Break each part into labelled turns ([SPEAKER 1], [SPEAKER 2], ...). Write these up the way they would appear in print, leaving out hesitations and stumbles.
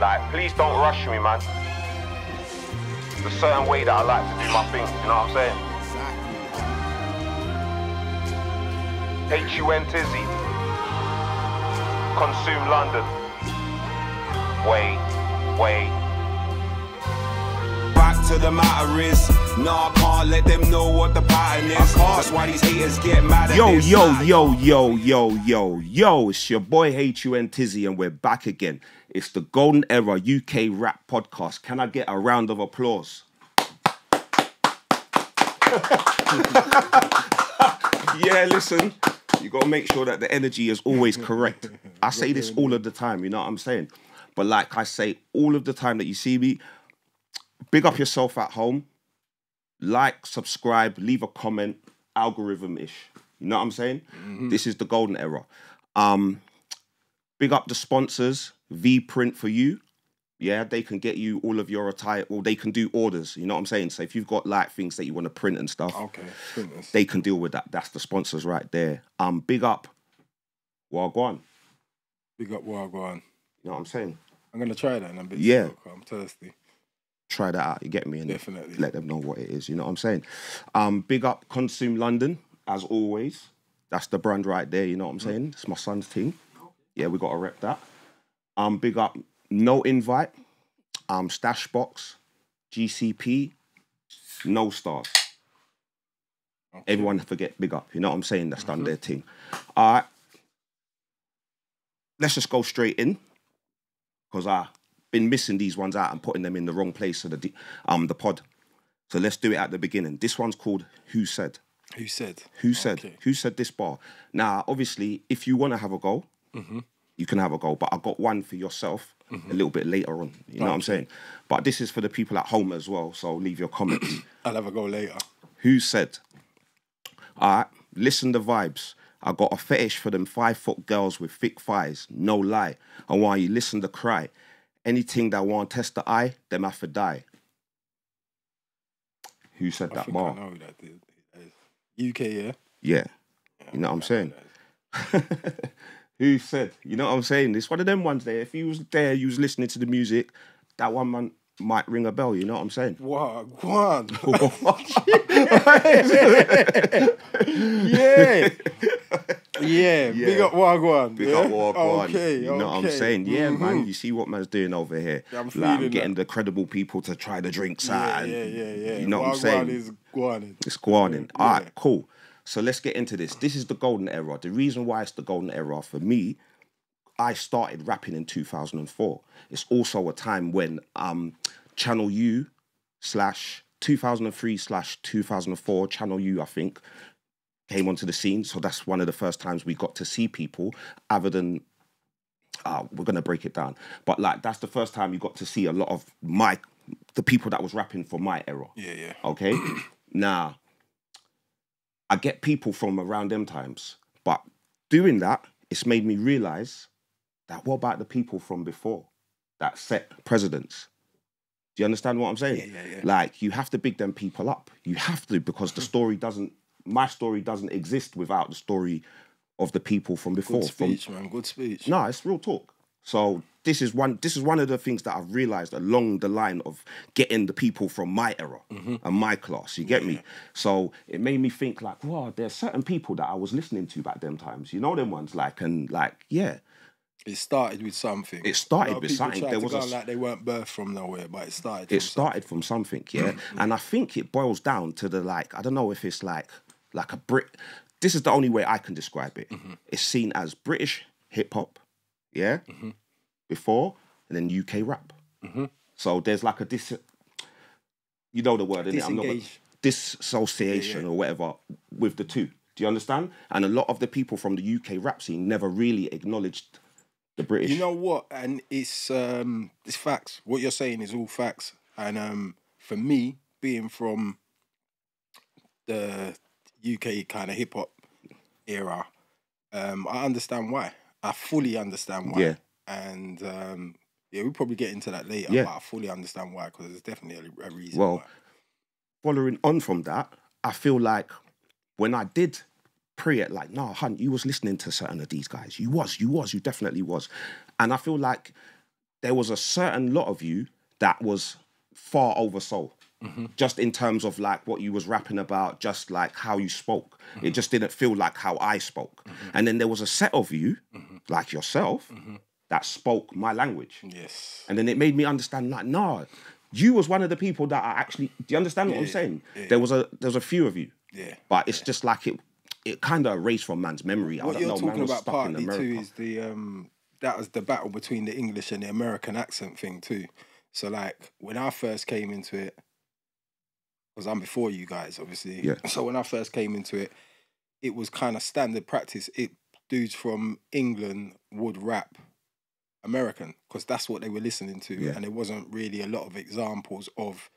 [SPEAKER 1] Like, please don't rush me, man. There's a certain way that I like to do my thing, you know what I'm saying? huntizzy. Consumelondonn. Wait.
[SPEAKER 2] Back to the matter is, nah, I can't let them know what the pattern is. That's why these haters get mad at this.
[SPEAKER 3] Yo, it's your boy huntizzy and we're back again. It's the Golden Era UK Rap Podcast. Can I get a round of applause? Yeah, listen, you got to make sure that the energy is always correct. I say this all of the time, you know what I'm saying? But like I say all of the time that you see me, big up yourself at home. Like, subscribe, leave a comment, algorithm-ish. You know what I'm saying? Mm-hmm. This is the Golden Era. Big up the sponsors, VprintForU. Yeah, they can get you all of your attire, or they can do orders. You know what I'm saying? So if you've got like things that you want to print and stuff,
[SPEAKER 4] okay, printers,
[SPEAKER 3] they can deal with that. That's the sponsors right there. Big up Wagwan.
[SPEAKER 4] Big up Wagwan.
[SPEAKER 3] You know what I'm saying?
[SPEAKER 4] I'm gonna try that in a bit.
[SPEAKER 3] Yeah,
[SPEAKER 4] I'm thirsty.
[SPEAKER 3] Try that out. You get me? And
[SPEAKER 4] definitely
[SPEAKER 3] let them know what it is. You know what I'm saying? Big up Consumelondonn as always. That's the brand right there. You know what I'm saying? It's my son's team. Yeah, we gotta rep that. Big up No Invite, Stash Box, GCP, No Stars. Okay. Everyone forget big up. You know what I'm saying? That's done their thing. All right. Let's just go straight in, because I've been missing these ones out and putting them in the wrong place of the pod. So let's do it at the beginning. This one's called Who Said?
[SPEAKER 4] Who Said?
[SPEAKER 3] Who Said? Okay. Who said this bar? Now, obviously, if you want to have a go, you can have a go. But I got one for yourself a little bit later on. You know what I'm saying? But this is for the people at home as well. So leave your comments.
[SPEAKER 4] I'll have a go later.
[SPEAKER 3] Who said? All right, listen the vibes. I got a fetish for them 5-foot girls with thick thighs, no lie. And while you listen to cry, anything that want to test the eye, them have to die. Who said that bar?
[SPEAKER 4] I know who that is. UK, yeah?
[SPEAKER 3] Yeah. You know what I'm saying? Who said? You know what I'm saying? It's one of them ones there. If you was there, you was listening to the music, that one man might ring a bell, you know what I'm saying?
[SPEAKER 4] Wow, go on. Yeah, big up Wagwan.
[SPEAKER 3] Big up Wagwan.
[SPEAKER 4] Okay,
[SPEAKER 3] you know what I'm saying? Yeah, man, you see what man's doing over here.
[SPEAKER 4] Yeah,
[SPEAKER 3] I'm getting the credible people to try the drinks out.
[SPEAKER 4] Yeah.
[SPEAKER 3] You know what I'm saying?
[SPEAKER 4] Is guanin.
[SPEAKER 3] It's guanin. All right, cool. So let's get into this. This is the Golden Era. The reason why it's the Golden Era for me, I started rapping in 2004. It's also a time when Channel U /2003/2004, Channel U, I think, came onto the scene. So that's one of the first times we got to see people other than, we're going to break it down. But like, that's the first time you got to see a lot of the people that was rapping for my era.
[SPEAKER 4] Yeah.
[SPEAKER 3] Okay? Now, I get people from around them times, but doing that, it's made me realise that what about the people from before that set precedents? Do you understand what I'm saying?
[SPEAKER 4] Yeah.
[SPEAKER 3] Like, you have to big them people up. You have to, because my story doesn't exist without the story of the people from before.
[SPEAKER 4] Good speech, man. Good speech.
[SPEAKER 3] No, it's real talk. So this is one of the things that I've realised along the line of getting the people from my era and my class. You get me? So it made me think like, wow, there's certain people that I was listening to back them times. You know them ones, yeah.
[SPEAKER 4] It started with something.
[SPEAKER 3] It started with something.
[SPEAKER 4] There was like they weren't birthed from nowhere, but it started.
[SPEAKER 3] From something, yeah. And I think it boils down to the I don't know if it's like a Brit. This is the only way I can describe it. It's seen as British hip hop, yeah, before, and then UK rap. So there's like you know the word, innit? I'm not dissociation or whatever with the two. Do you understand? And a lot of the people from the UK rap scene never really acknowledged the British.
[SPEAKER 4] You know what? And it's facts. What you're saying is all facts. And for me, being from the UK kind of hip hop era, I understand why. I fully understand why.
[SPEAKER 3] Yeah.
[SPEAKER 4] And we'll probably get into that later.
[SPEAKER 3] Yeah.
[SPEAKER 4] But I fully understand why, because there's definitely a reason.
[SPEAKER 3] Well, following on from that, I feel like when I did pre-it, like, no, Hunt, you was listening to certain of these guys. You definitely was. And I feel like there was a certain lot of you that was far over soul. Just in terms of like what you was rapping about, just like how you spoke. It just didn't feel like how I spoke. And then there was a set of you, like yourself, that spoke my language.
[SPEAKER 4] Yes.
[SPEAKER 3] And then it made me understand, like, nah, you was one of the people that I actually, do you understand what I'm saying?
[SPEAKER 4] Yeah.
[SPEAKER 3] There was a few of you.
[SPEAKER 4] Yeah.
[SPEAKER 3] But it's just like it kind of erased from man's memory.
[SPEAKER 4] What
[SPEAKER 3] I don't
[SPEAKER 4] you're
[SPEAKER 3] know,
[SPEAKER 4] talking
[SPEAKER 3] man was
[SPEAKER 4] about
[SPEAKER 3] stuck in
[SPEAKER 4] partly
[SPEAKER 3] America.
[SPEAKER 4] too is that was the battle between the English and the American accent thing too. So like when I first came into it, because I'm before you guys, obviously.
[SPEAKER 3] Yeah.
[SPEAKER 4] So when I first came into it, it was kind of standard practice. Dudes from England would rap American because that's what they were listening to, and there wasn't really a lot of examples of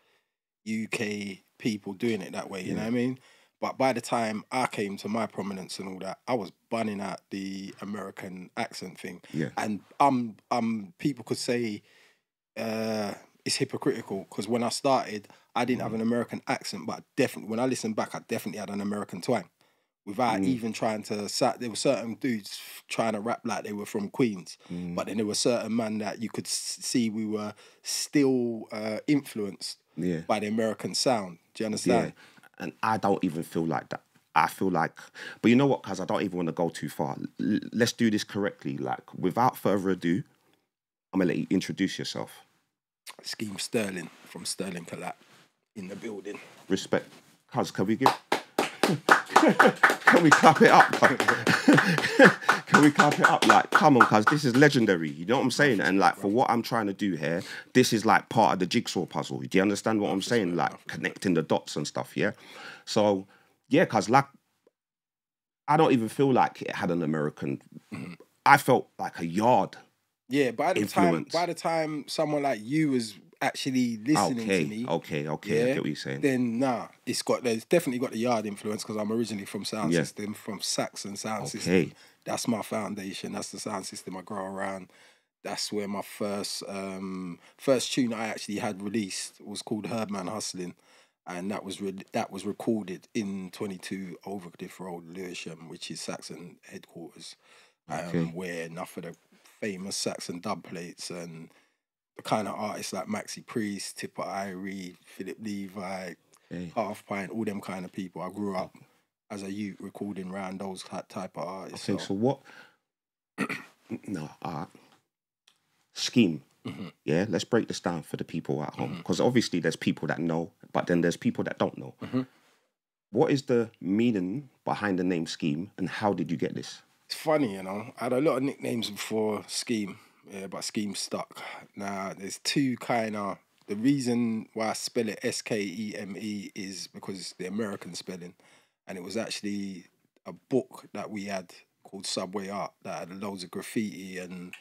[SPEAKER 4] UK people doing it that way. You know what I mean? But by the time I came to my prominence and all that, I was bunning out the American accent thing.
[SPEAKER 3] Yeah.
[SPEAKER 4] And people could say it's hypocritical because when I started, I didn't have an American accent, but definitely when I listened back, I definitely had an American twang. Without even trying to, there were certain dudes trying to rap like they were from Queens, but then there were certain men that you could see we were still influenced by the American sound. Do you understand?
[SPEAKER 3] Yeah, and I don't even feel like that. I feel like, but you know what, cuz I don't even want to go too far. Let's do this correctly. Like, without further ado, I'm going to let you introduce yourself.
[SPEAKER 4] Skeme Sterling from Sterling Collab in the building.
[SPEAKER 3] Respect. Cuz, can we clap it up? Can we clap it up? Like, come on, cuz this is legendary. You know what I'm saying? And like, for what I'm trying to do here, this is like part of the jigsaw puzzle. Do you understand what I'm saying? Like, connecting the dots and stuff, yeah? So, yeah, cuz like, I don't even feel like it had an American... I felt like a yard.
[SPEAKER 4] Yeah, by the
[SPEAKER 3] influence.
[SPEAKER 4] time someone like you was actually listening to me,
[SPEAKER 3] okay, I get what you're saying.
[SPEAKER 4] Then there's definitely got the yard influence because I'm originally from sound system, from Saxon sound system. That's my foundation. That's the sound system I grow around. That's where my first tune I actually had released was called Herdman Hustling, and that was recorded in 22 Overcliff Road, Lewisham, which is Saxon headquarters, where enough of the famous Saxon dub plates and the kind of artists like Maxi Priest, Tipper Irie, Philip Levi, Half Pint, all them kind of people. I grew up as a youth recording around those type of artists.
[SPEAKER 3] Okay, so what? Skeme. Yeah, let's break this down for the people at home, because obviously there's people that know, but then there's people that don't know. What is the meaning behind the name Skeme, and how did you get this?
[SPEAKER 4] It's funny, you know. I had a lot of nicknames before Skeme, but Skeme stuck. Now, there's two kind of... The reason why I spell it Skeme is because it's the American spelling. And it was actually a book that we had called Subway Art that had loads of graffiti and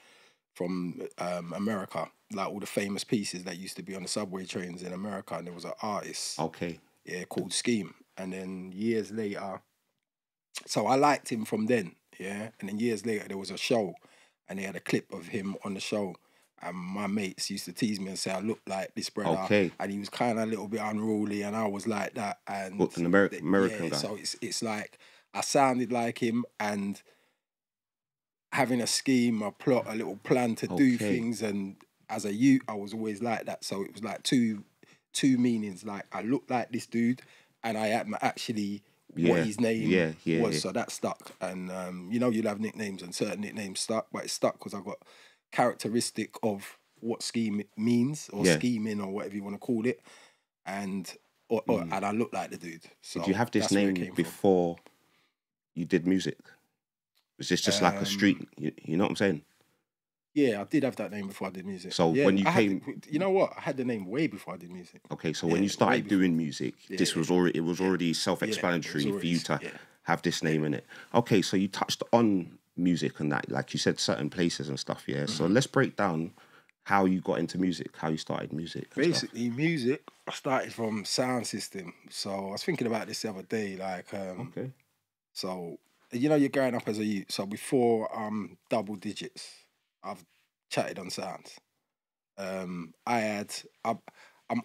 [SPEAKER 4] from America, like all the famous pieces that used to be on the subway trains in America. And there was an artist called Skeme. And then years later... So I liked him from then. Yeah, and then years later there was a show, and they had a clip of him on the show, and my mates used to tease me and say I look like this brother, and he was kind of a little bit unruly, and I was like that, and
[SPEAKER 3] an American guy.
[SPEAKER 4] So it's like I sounded like him, and having a scheme, a plot, a little plan to do things, and as a youth I was always like that. So it was like two meanings. Like I look like this dude, and I am actually. What his name was, so that stuck. And you know, you'll have nicknames and certain nicknames stuck, but it stuck because I got characteristic of what scheme means, or scheming, or whatever you want to call it, and and I look like the dude. So
[SPEAKER 3] did you have this name before you did music? Was this just like a street? You know what I'm saying?
[SPEAKER 4] Yeah, I did have that name before I did music.
[SPEAKER 3] So when you came...
[SPEAKER 4] You know what? I had the name way before I did music.
[SPEAKER 3] Okay, so when you started doing music, this was already self-explanatory for you to have this name in it. Okay, so you touched on music and that, like you said, certain places and stuff, yeah? So let's break down how you got into music, how you started music.
[SPEAKER 4] Basically, music, I started from sound system. So I was thinking about this the other day, like... So, you know, you're growing up as a youth. So before double digits... I've chatted on sounds. I'm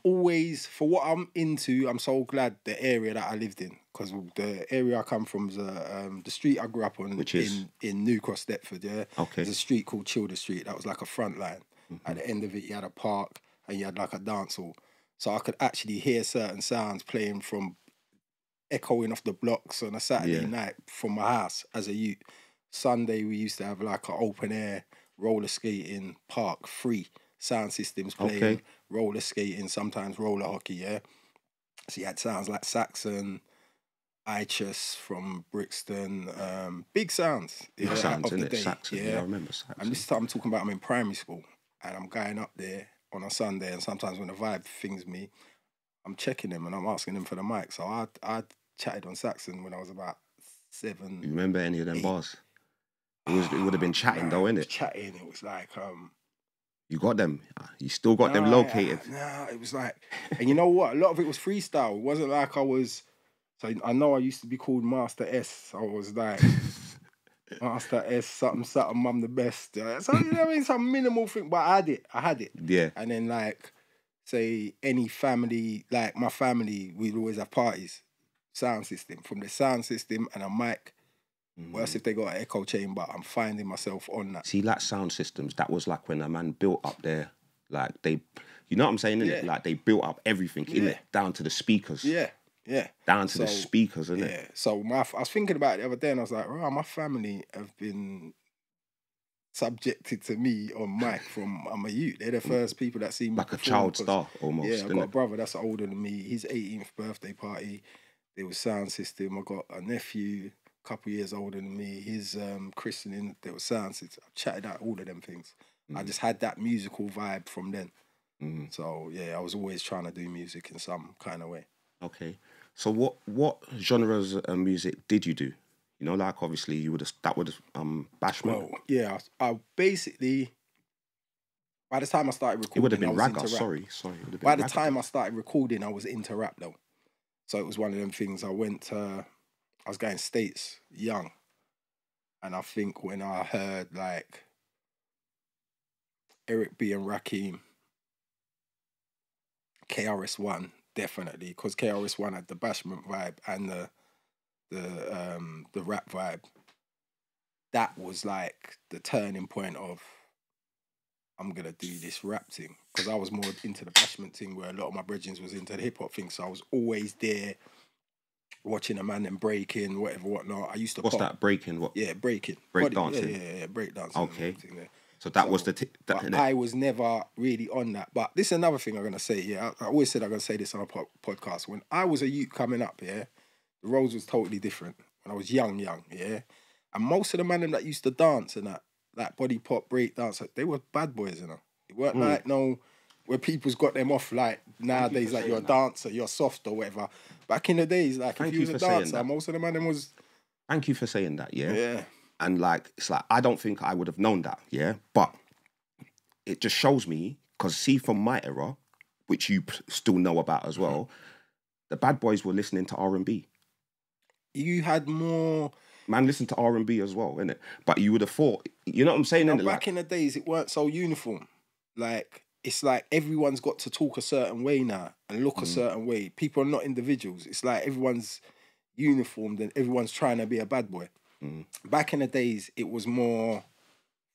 [SPEAKER 4] always, for what I'm into, I'm so glad the area that I lived in, because the area I come from is the street I grew up on, which is in New Cross, Deptford, yeah?
[SPEAKER 3] Okay.
[SPEAKER 4] There's a street called Childer Street. That was like a front line. At the end of it, you had a park and you had like a dance hall. So I could actually hear certain sounds playing from echoing off the blocks on a Saturday night from my house as a youth. Sunday, we used to have like an open air roller skating park, free sound systems playing, roller skating, sometimes roller hockey, yeah? So you had sounds like Saxon, Ichus from Brixton, big sounds.
[SPEAKER 3] Big sounds, innit? Saxon,
[SPEAKER 4] yeah.
[SPEAKER 3] I remember Saxon.
[SPEAKER 4] And this time I'm talking about I'm in primary school and I'm going up there on a Sunday, and sometimes when the vibe things me, I'm checking them and I'm asking them for the mic. So I chatted on Saxon when I was about 7.
[SPEAKER 3] You remember any of them bars? It would have been chatting though, innit?
[SPEAKER 4] Chatting, it was like
[SPEAKER 3] you got them. You still got them located.
[SPEAKER 4] Nah, it was like, and you know what? A lot of it was freestyle. It wasn't like I was. So I know I used to be called Master S. I was like Master S, something, I'm the best. So you know what I mean? Some minimal thing, but I had it. Yeah. And then like, say any family, like my family, we'd always have parties. Sound system, from the sound system and a mic. Worse if they got an echo chamber, I'm finding myself on that.
[SPEAKER 3] See, like sound systems, that was like when a man built up there, like they, you know what I'm saying, innit? Like they built up everything, innit? Down to the speakers. Yeah. Down to the speakers, innit? Yeah.
[SPEAKER 4] So I was thinking about it the other day and I was like, oh, my family have been subjected to me on mic from I'm a youth. They're the first people that see me.
[SPEAKER 3] Like a child star, almost.
[SPEAKER 4] Yeah, I've got a brother that's older than me. His 18th birthday party, there was sound system. I got a nephew, couple years older than me, his christening, there was sound system. I chatted out all of them things. I just had that musical vibe from then. So yeah, I was always trying to do music in some kind of way.
[SPEAKER 3] Okay. So what genres of music did you do? You know, like obviously you would have, that would have bashment.
[SPEAKER 4] Well, yeah, I basically, by the time I started recording,
[SPEAKER 3] it would have been ragga, sorry.
[SPEAKER 4] By the time I started recording, I was into rap though. So it was one of them things. I was going States young. And I think when I heard like Eric B and Rakim, KRS-One, definitely, because KRS-One had the bashment vibe and the rap vibe. That was like the turning point of I'm gonna do this rap thing, because I was more into the bashment thing where a lot of my brethren was into the hip hop thing. So I was always there watching a man and breaking, whatever, whatnot. I used to.
[SPEAKER 3] What's that breaking? What?
[SPEAKER 4] Yeah, breaking.
[SPEAKER 3] Break dancing.
[SPEAKER 4] Yeah, break dancing.
[SPEAKER 3] Okay. So that was the.
[SPEAKER 4] But I was never really on that. But this is another thing I'm gonna say. Yeah, I always said I'm gonna say this on a podcast. When I was a youth coming up, yeah, the roles was totally different. When I was young, yeah, and most of the men that used to dance and that, like body pop, break dance, they were bad boys, you know. It weren't like where people's got them off like nowadays, like you're a dancer, you're soft or whatever. Back in the days, like if you was a dancer, most of the man was.
[SPEAKER 3] Thank you for saying that, yeah?
[SPEAKER 4] Yeah.
[SPEAKER 3] And like, it's like, I don't think I would have known that, yeah? But it just shows me, because see, from my era, which you still know about as well, the bad boys were listening to R&B.
[SPEAKER 4] You had more...
[SPEAKER 3] Man, listen to R&B as well, innit? But you would have thought, you know what I'm saying?
[SPEAKER 4] Now, back in the days, it weren't so uniform. Like, it's like everyone's got to talk a certain way now and look a certain way. People are not individuals. It's like everyone's uniformed and everyone's trying to be a bad boy. Back in the days, it was more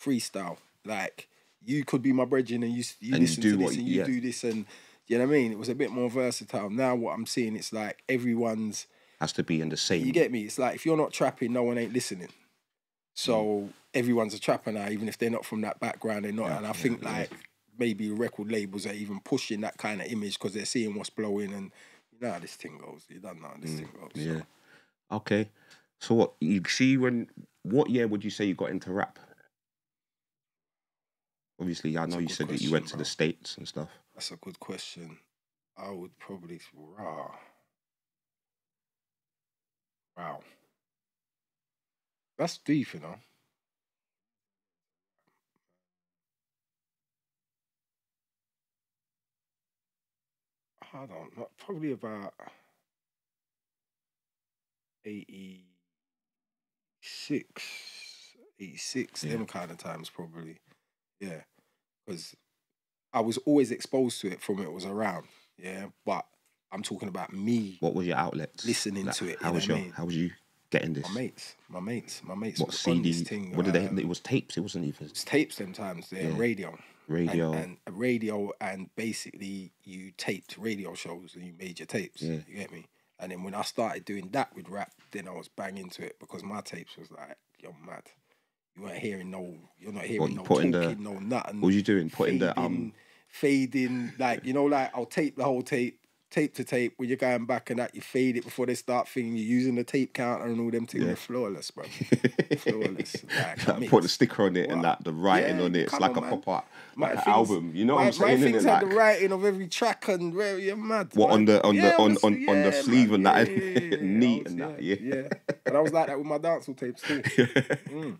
[SPEAKER 4] freestyle. Like, you could be my brethren and you listen to this and you do this, and you know what I mean? It was a bit more versatile. Now what I'm seeing, it's like everyone's...
[SPEAKER 3] has to be in the same...
[SPEAKER 4] You get me? It's like, if you're not trapping, no one ain't listening. So everyone's a trapper now, even if they're not from that background, they're not. And I think like maybe record labels are even pushing that kind of image because they're seeing what's blowing and you know how this thing goes. You don't know how this thing goes.
[SPEAKER 3] Yeah. So. Okay. So what you see what year would you say you got into rap? Obviously, I know you said that you went to the States and stuff.
[SPEAKER 4] That's a good question. I would probably Wow. That's deep, you know. I don't know. Probably about 86, them kind of times probably. Yeah. Because I was always exposed to it from it was around. Yeah. But I'm talking about me.
[SPEAKER 3] What were your outlets?
[SPEAKER 4] Listening to it.
[SPEAKER 3] How was you getting this?
[SPEAKER 4] My mates.
[SPEAKER 3] What
[SPEAKER 4] was
[SPEAKER 3] CD?
[SPEAKER 4] on this thing.
[SPEAKER 3] What did they? It was tapes. It wasn't even.
[SPEAKER 4] It's tapes sometimes. They're radio. And a radio, and basically you taped radio shows and you made your tapes.
[SPEAKER 3] Yeah.
[SPEAKER 4] You get me? And then when I started doing that with rap, then I was bang into it because my tapes was like, you're mad. You weren't hearing you're not hearing talking, no nothing.
[SPEAKER 3] What were you doing? Putting
[SPEAKER 4] fading, like, you know, like I'll tape the whole tape to tape. When you're going back and that, you fade it before they start thinking you're using the tape counter and all them things. They're flawless, bro. Flawless. Like,
[SPEAKER 3] put the sticker on it and that, the writing on it. It's like a pop-up, like an album. You know what I'm saying?
[SPEAKER 4] My things had the writing of every track and where you're mad.
[SPEAKER 3] What, on the sleeve and that, neat and that,
[SPEAKER 4] yeah. And I was like that with my dancehall tapes too.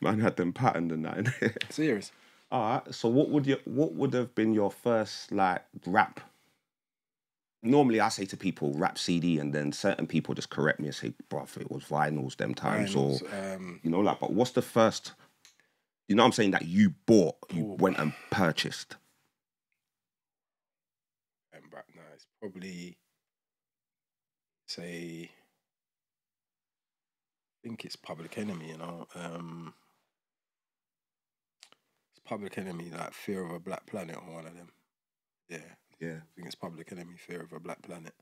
[SPEAKER 3] Man had them patterned and that.
[SPEAKER 4] Serious.
[SPEAKER 3] All right. So what would have been your first like rap? Normally I say to people rap CD, and then certain people just correct me and say, bruv, it was vinyls them times, or you know, like. But what's the first? You know what I'm saying, that you bought, you went and purchased.
[SPEAKER 4] And back now, it's probably say. I think it's Public Enemy, you know. It's Public Enemy, like Fear of a Black Planet, or one of them. Yeah. I think it's Public Enemy, Fear of a Black Planet.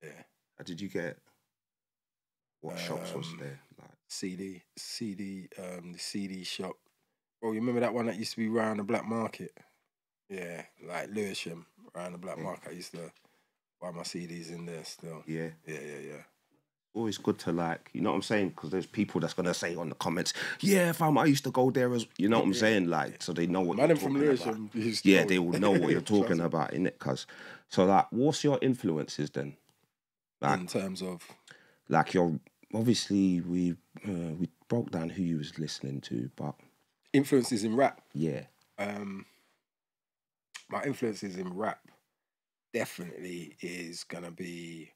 [SPEAKER 4] Yeah.
[SPEAKER 3] How did you get? What shops was there? Like
[SPEAKER 4] the CD shop. Bro, you remember that one that used to be around the black market? Yeah, like Lewisham, around the black market. I used to buy my CDs in there still. Yeah.
[SPEAKER 3] Always good to, like, you know what I'm saying? Because there's people that's gonna say on the comments, yeah, fam, I used to go there as, you know what I'm saying? Like, so they know what you're talking about. Yeah, they will know what you're talking about, innit? Cause, so like, what's your influences then? Like,
[SPEAKER 4] in terms of,
[SPEAKER 3] like, your obviously we broke down who you was listening to, but
[SPEAKER 4] influences in rap.
[SPEAKER 3] Yeah.
[SPEAKER 4] My influences in rap definitely is gonna be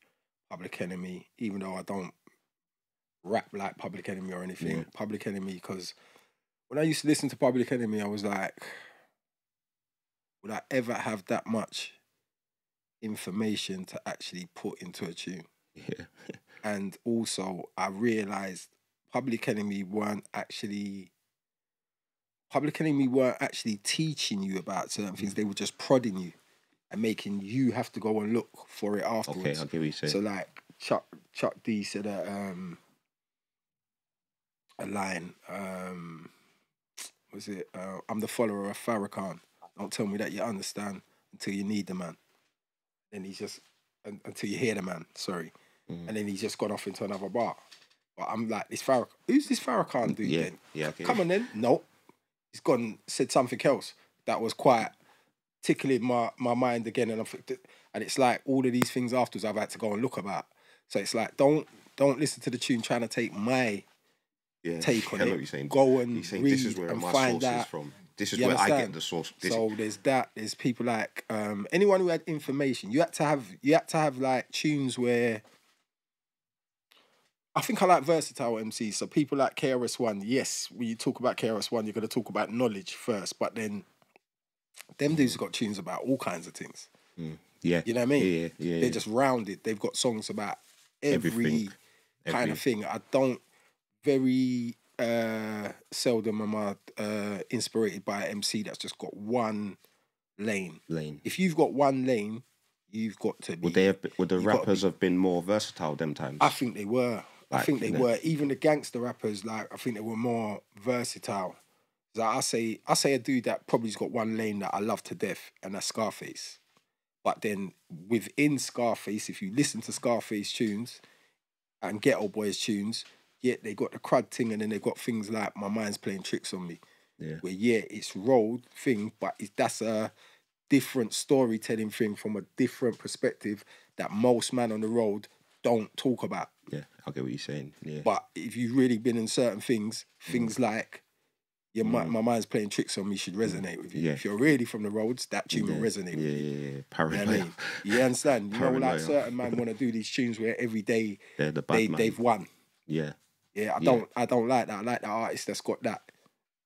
[SPEAKER 4] Public Enemy, even though I don't rap like Public Enemy or anything. Yeah. Public Enemy, because when I used to listen to Public Enemy, I was like, would I ever have that much information to actually put into a tune?
[SPEAKER 3] Yeah.
[SPEAKER 4] And also, I realised Public Enemy weren't actually teaching you about certain things. They were just prodding you and making you have to go and look for it afterwards.
[SPEAKER 3] Okay, I'll give you say.
[SPEAKER 4] So like Chuck D said a line. Was it? I'm the follower of Farrakhan. Don't tell me that you understand until you need the man. Then he's just until you hear the man. Sorry, and then he's just gone off into another bar. But I'm like, this Farrakhan. Who's this Farrakhan dude?
[SPEAKER 3] Yeah,
[SPEAKER 4] then?
[SPEAKER 3] yeah. Okay.
[SPEAKER 4] Come on then. No, he's gone. Said something else that was quite tickling my mind again, and it's like all of these things afterwards I've had to go and look about. So it's like, don't listen to the tune trying to take my take on it. What you're saying. Go and read, this is where and my find out. Is from.
[SPEAKER 3] This is where I get the source.
[SPEAKER 4] So there's that. There's people like anyone who had information. You had to have like tunes where. I think I like versatile MCs. So people like KRS-One. Yes, when you talk about KRS-One, you're going to talk about knowledge first, but then. Them dudes have got tunes about all kinds of things.
[SPEAKER 3] Yeah.
[SPEAKER 4] You know what I mean?
[SPEAKER 3] Yeah.
[SPEAKER 4] They're just rounded. They've got songs about every kind of thing. I don't very seldom am I inspired by an MC that's just got one lane. If you've got one lane, you've got to be...
[SPEAKER 3] Would the rappers have been more versatile them times?
[SPEAKER 4] I think they were. I think they were. Even the gangster rappers, like, I think they were more versatile. Like I say a dude that probably's got one lane that I love to death, and that's Scarface. But then within Scarface, if you listen to Scarface tunes and Ghetto Boys tunes, yet they got the crud thing, and then they got things like My Mind's Playing Tricks on Me.
[SPEAKER 3] Yeah.
[SPEAKER 4] Where it's road thing, but that's a different storytelling thing from a different perspective that most man on the road don't talk about.
[SPEAKER 3] Yeah, I get what you're saying. Yeah.
[SPEAKER 4] But if you've really been in certain things like My Mind's Playing Tricks on Me should resonate with you.
[SPEAKER 3] Yeah.
[SPEAKER 4] If you're really from the roads, that tune will resonate with you.
[SPEAKER 3] Yeah. Paranoia.
[SPEAKER 4] You know what I mean? You understand? You know, like certain man want to do these tunes where every day they've won.
[SPEAKER 3] Yeah.
[SPEAKER 4] Yeah, I don't like that. I like that artist that's got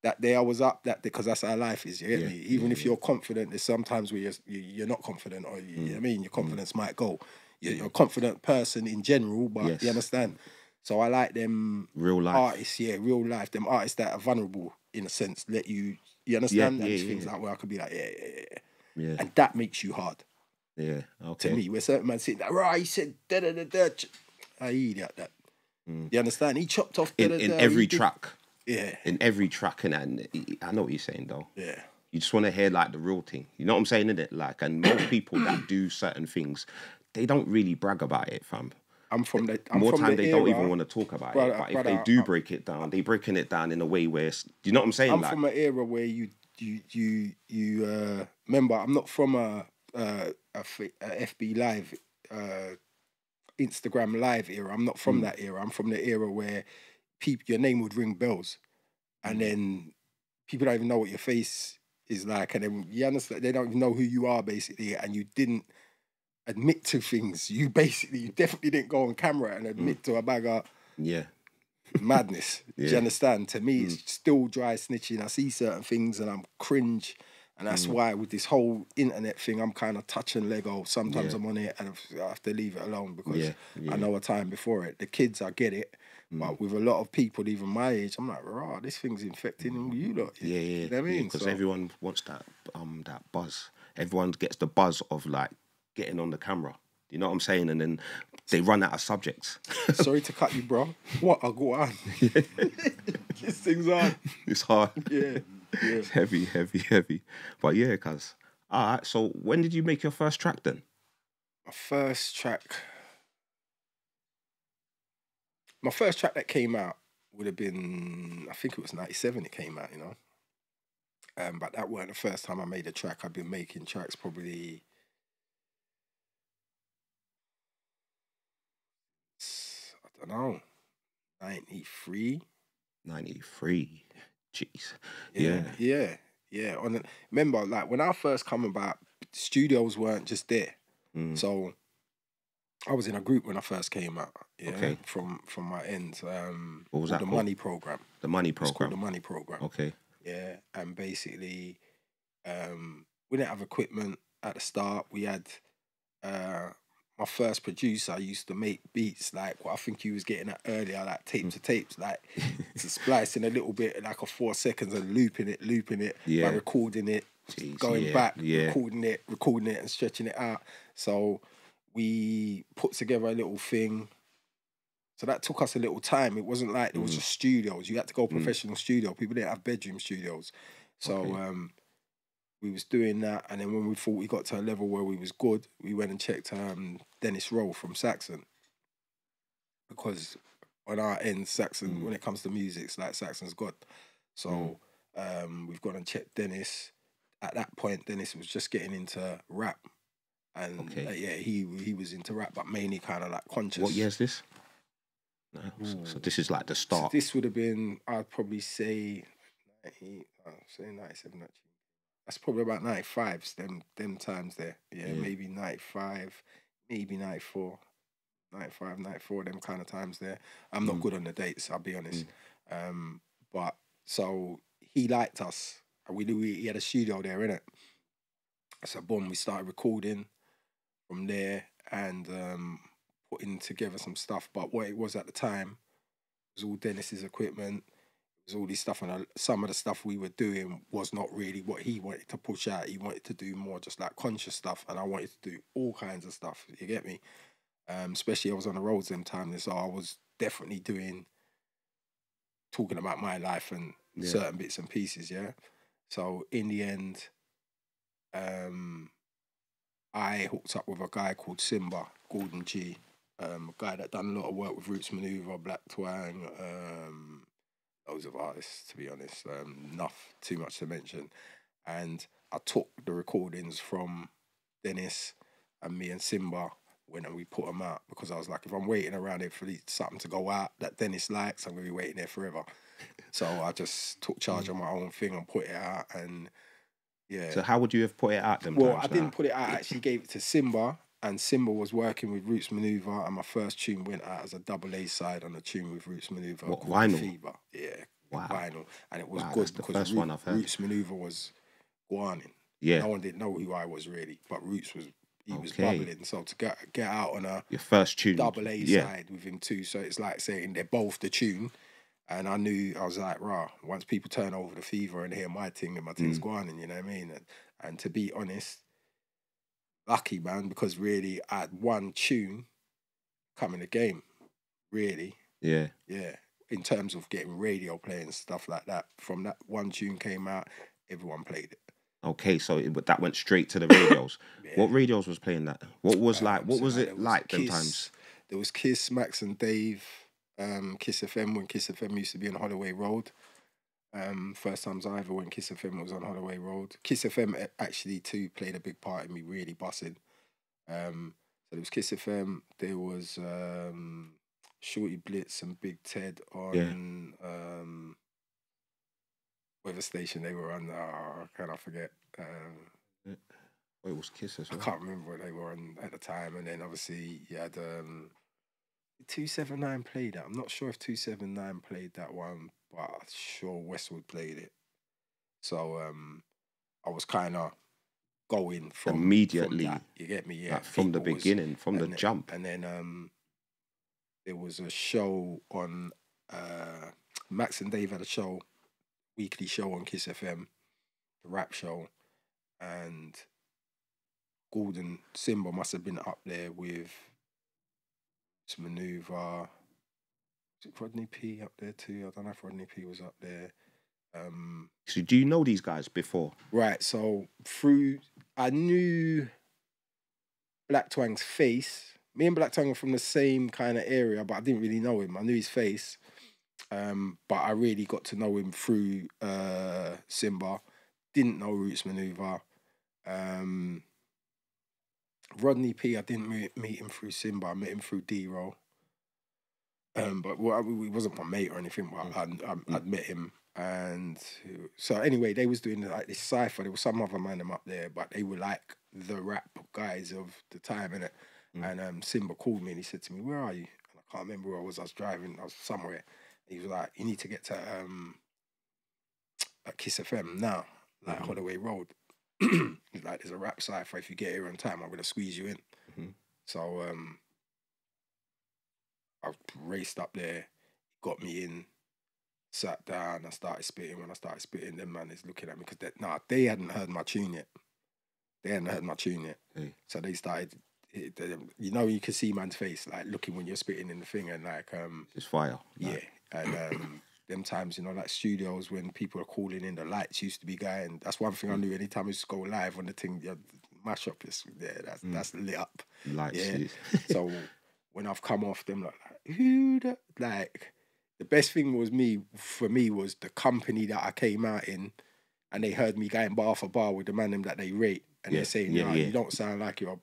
[SPEAKER 4] that day I was up, because that's how life is, you get me? Even if you're confident, there's sometimes where you're not confident, or you know what I mean? Your confidence might go. You're a confident person in general, but you understand? So I like them
[SPEAKER 3] real life
[SPEAKER 4] artists, real life. Them artists that are vulnerable in a sense, let you understand? And things like where I could be like, yeah. And that makes you hard.
[SPEAKER 3] Yeah, okay.
[SPEAKER 4] To me, where certain man sitting there, right, he said da da da da. I eat that. You understand? He chopped off
[SPEAKER 3] in every track.
[SPEAKER 4] Yeah.
[SPEAKER 3] In every track, and I know what you're saying though.
[SPEAKER 4] Yeah.
[SPEAKER 3] You just want to hear like the real thing. You know what I'm saying, innit? Like, and most people that do certain things, they don't really brag about it, fam.
[SPEAKER 4] I'm from the
[SPEAKER 3] they don't even want to talk about it. But if they do break it down, they're breaking it down in a way where do you know what I'm saying?
[SPEAKER 4] I'm from an era where you remember. I'm not from a FB Live, Instagram Live era. I'm not from that era. I'm from the era where your name would ring bells, and then people don't even know what your face is like, and then you understand they don't even know who you are basically, and you didn't admit to things. You definitely didn't go on camera and admit to a bag of madness. Do you understand? To me, it's still dry snitching. I see certain things and I'm cringe. And that's why with this whole internet thing, I'm kind of touching Lego. Sometimes I'm on it and I have to leave it alone because I know a time before it. The kids, I get it. But with a lot of people, even my age, I'm like, rah, this thing's infecting you lot.
[SPEAKER 3] Yeah.
[SPEAKER 4] You know what I mean?
[SPEAKER 3] Because everyone wants that buzz. Everyone gets the buzz of like getting on the camera. You know what I'm saying? And then they run out of subjects.
[SPEAKER 4] Sorry to cut you, bro. What? I'll go on. This thing's on.
[SPEAKER 3] It's hard.
[SPEAKER 4] Yeah.
[SPEAKER 3] It's heavy. But yeah, cuz. All right, so when did you make your first track then?
[SPEAKER 4] My first track that came out would have been, I think it was 97 it came out, you know. But that weren't the first time I made a track. I've been making tracks probably... I don't know, 93.
[SPEAKER 3] 93. Jeez.
[SPEAKER 4] Yeah. Remember, like when I first come about, studios weren't just there. So I was in a group when I first came out. Yeah. Okay. From my end.
[SPEAKER 3] What was that called?
[SPEAKER 4] Money Program.
[SPEAKER 3] The Money
[SPEAKER 4] It's
[SPEAKER 3] Program.
[SPEAKER 4] called the Money Program.
[SPEAKER 3] Okay.
[SPEAKER 4] Yeah, and basically, we didn't have equipment at the start. We had my first producer used to make beats like what I think you was getting at earlier, like tape to tapes, like to splicing a little bit, like a 4 seconds and looping it, by recording it, going back, recording it and stretching it out. So we put together a little thing. So that took us a little time. It wasn't like there was just studios. You had to go professional studio. People didn't have bedroom studios. So we was doing that, and then when we thought we got to a level where we was good, we went and checked Dennis Rowe from Saxon. Because on our end, Saxon, when it comes to music, it's like Saxon's God. So we've gone and checked Dennis. At that point, Dennis was just getting into rap. And he was into rap, but mainly kind of like conscious.
[SPEAKER 3] What year is this? So this is like the start.
[SPEAKER 4] So this would have been, I'd probably say, 97 actually. That's probably about 95s, them times there. Yeah, maybe 95, maybe 94. 95, 94, them kind of times there. I'm not good on the dates, I'll be honest. But so he liked us. And we knew he had a studio there, innit? So boom, we started recording from there and putting together some stuff. But what it was at the time was all Dennis's equipment. It was all this stuff, and some of the stuff we were doing was not really what he wanted to push out. He wanted to do more just like conscious stuff, and I wanted to do all kinds of stuff. You get me? Especially I was on the roads them times, so I was definitely talking about my life and certain bits and pieces. Yeah. So in the end, I hooked up with a guy called Simba, Gordon G, a guy that done a lot of work with Roots Manuva, Blak, Twang, loads of artists, to be honest, too much to mention. And I took the recordings from Dennis and me and Simba when we put them out, because I was like, if I'm waiting around here for something to go out that Dennis likes, I'm going to be waiting there forever. So I just took charge of my own thing and put it out, and yeah.
[SPEAKER 3] So how would you have put it out then?
[SPEAKER 4] Well, I didn't put it out. I actually gave it to Simba, and Simba was working with Roots Manuva, and my first tune went out as a double A side on a tune with Roots Manuva.
[SPEAKER 3] What, vinyl?
[SPEAKER 4] Fever. Yeah,
[SPEAKER 3] wow.
[SPEAKER 4] Vinyl. And it was good because Roots Manuva was Guanin.
[SPEAKER 3] Yeah.
[SPEAKER 4] No one didn't know who I was really, but Roots was He was bubbling. So to get out on a
[SPEAKER 3] your first tune,
[SPEAKER 4] double A side with him too. So it's like saying they're both the tune. And I knew, I was like, rah, once people turn over the fever and hear my thing and my thing's going, and you know what I mean? And to be honest, lucky, man, because really I had one tune come in the game, really.
[SPEAKER 3] Yeah.
[SPEAKER 4] Yeah. In terms of getting radio play and stuff like that. From that one tune came out, everyone played it.
[SPEAKER 3] Okay, so that went straight to the radios.
[SPEAKER 4] Yeah.
[SPEAKER 3] What radios was playing that? What was what was it like them
[SPEAKER 4] Kiss,
[SPEAKER 3] times?
[SPEAKER 4] There was Kiss, Max and Dave, Kiss FM when Kiss FM used to be on Holloway Road. First times I ever went Kiss FM was on Holloway Road. Kiss FM actually too played a big part in me really bussing. So there was Kiss FM, there was Shorty Blitz and Big Ted on whatever station they were on. Can I forget?
[SPEAKER 3] It was Kiss as well.
[SPEAKER 4] I can't remember what they were on at the time. And then obviously you had 279 played that. I'm not sure if 279 played that one, but I'm sure Westwood played it. So I was kind of going from
[SPEAKER 3] immediately.
[SPEAKER 4] From that, you get me? Yeah,
[SPEAKER 3] like from the beginning, from the jump.
[SPEAKER 4] And then there was a show on Max and Dave had a show, weekly show on Kiss FM, the rap show, and Gordon Simba must have been up there with Roots Manuva. Was it Rodney P up there too? I don't know if Rodney P was up there.
[SPEAKER 3] So do you know these guys before?
[SPEAKER 4] Right, so I knew Black Twang's face. Me and Black Twang were from the same kind of area, but I didn't really know him. I knew his face, but I really got to know him through Simba. Didn't know Roots Manuva. Rodney P, I didn't meet him through Simba. I met him through D-Roll. But he wasn't my mate or anything, but I'd met him. And so anyway, they was doing like this cypher. There was some other man up there, but they were like the rap guys of the time, innit? And Simba called me and he said to me, "Where are you?" And I can't remember where I was. I was driving. I was somewhere. And he was like, "You need to get to Kiss FM now, like Holloway Road." He's like, "There's a rap cypher. If you get here on time, I'm gonna squeeze you in." So I raced up there, got me in, sat down, I started spitting. When I started spitting, them man is looking at me because they hadn't heard my tune yet. So they started, you know, you can see man's face, like looking when you're spitting in the thing and like...
[SPEAKER 3] It's fire.
[SPEAKER 4] Yeah, and them times, you know, like studios when people are calling in, the lights used to be going. That's one thing I knew. Anytime I used to go live on the thing, mash up is that's lit up.
[SPEAKER 3] Lights.
[SPEAKER 4] Yeah. So when I've come off them, like the best thing for me was the company that I came out in, and they heard me going bar for bar with the man them that they rate, and they're saying, you don't sound like you're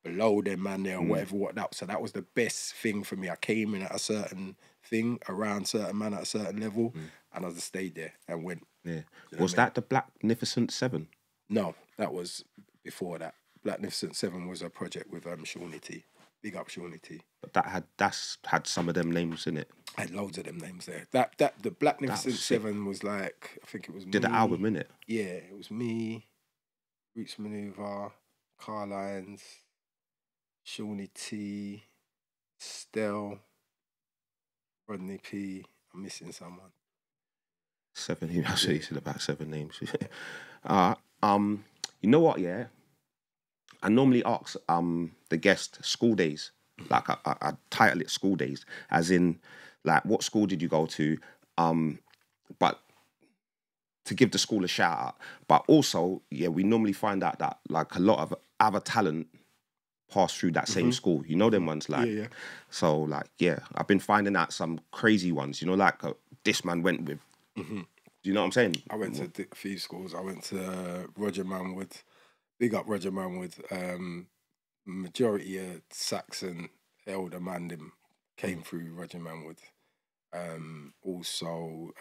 [SPEAKER 4] below them man there or whatever. So that was the best thing for me. I came in at a certain thing around certain man at a certain level, and I just stayed there and went. Yeah.
[SPEAKER 3] Was that the Blacknificent 7?
[SPEAKER 4] No, that was before that. Blacknificent 7 was a project with Shawnee T. Big up Shawnee T.
[SPEAKER 3] But that's had some of them names in it.
[SPEAKER 4] I had loads of them names there. The Blacknificent 7 was like, I think it was
[SPEAKER 3] Did the album in it?
[SPEAKER 4] Yeah, it was me, Roots Manuva, Carlines, Shawnee T, Estelle, Rodney P. I'm missing someone.
[SPEAKER 3] 7. I say you said about 7 names. You know what? Yeah, I normally ask the guest school days. Like I title it school days, as in like what school did you go to? But to give the school a shout out. But also, yeah, we normally find out that like a lot of other talent pass through that same school. You know them ones, like so like I've been finding out some crazy ones. You know, like this man went with. Do you know what I'm saying?
[SPEAKER 4] I went to a few schools. I went to Roger Manwood. Big up Roger Manwood. Majority of Saxon elder man them came through Roger Manwood. Also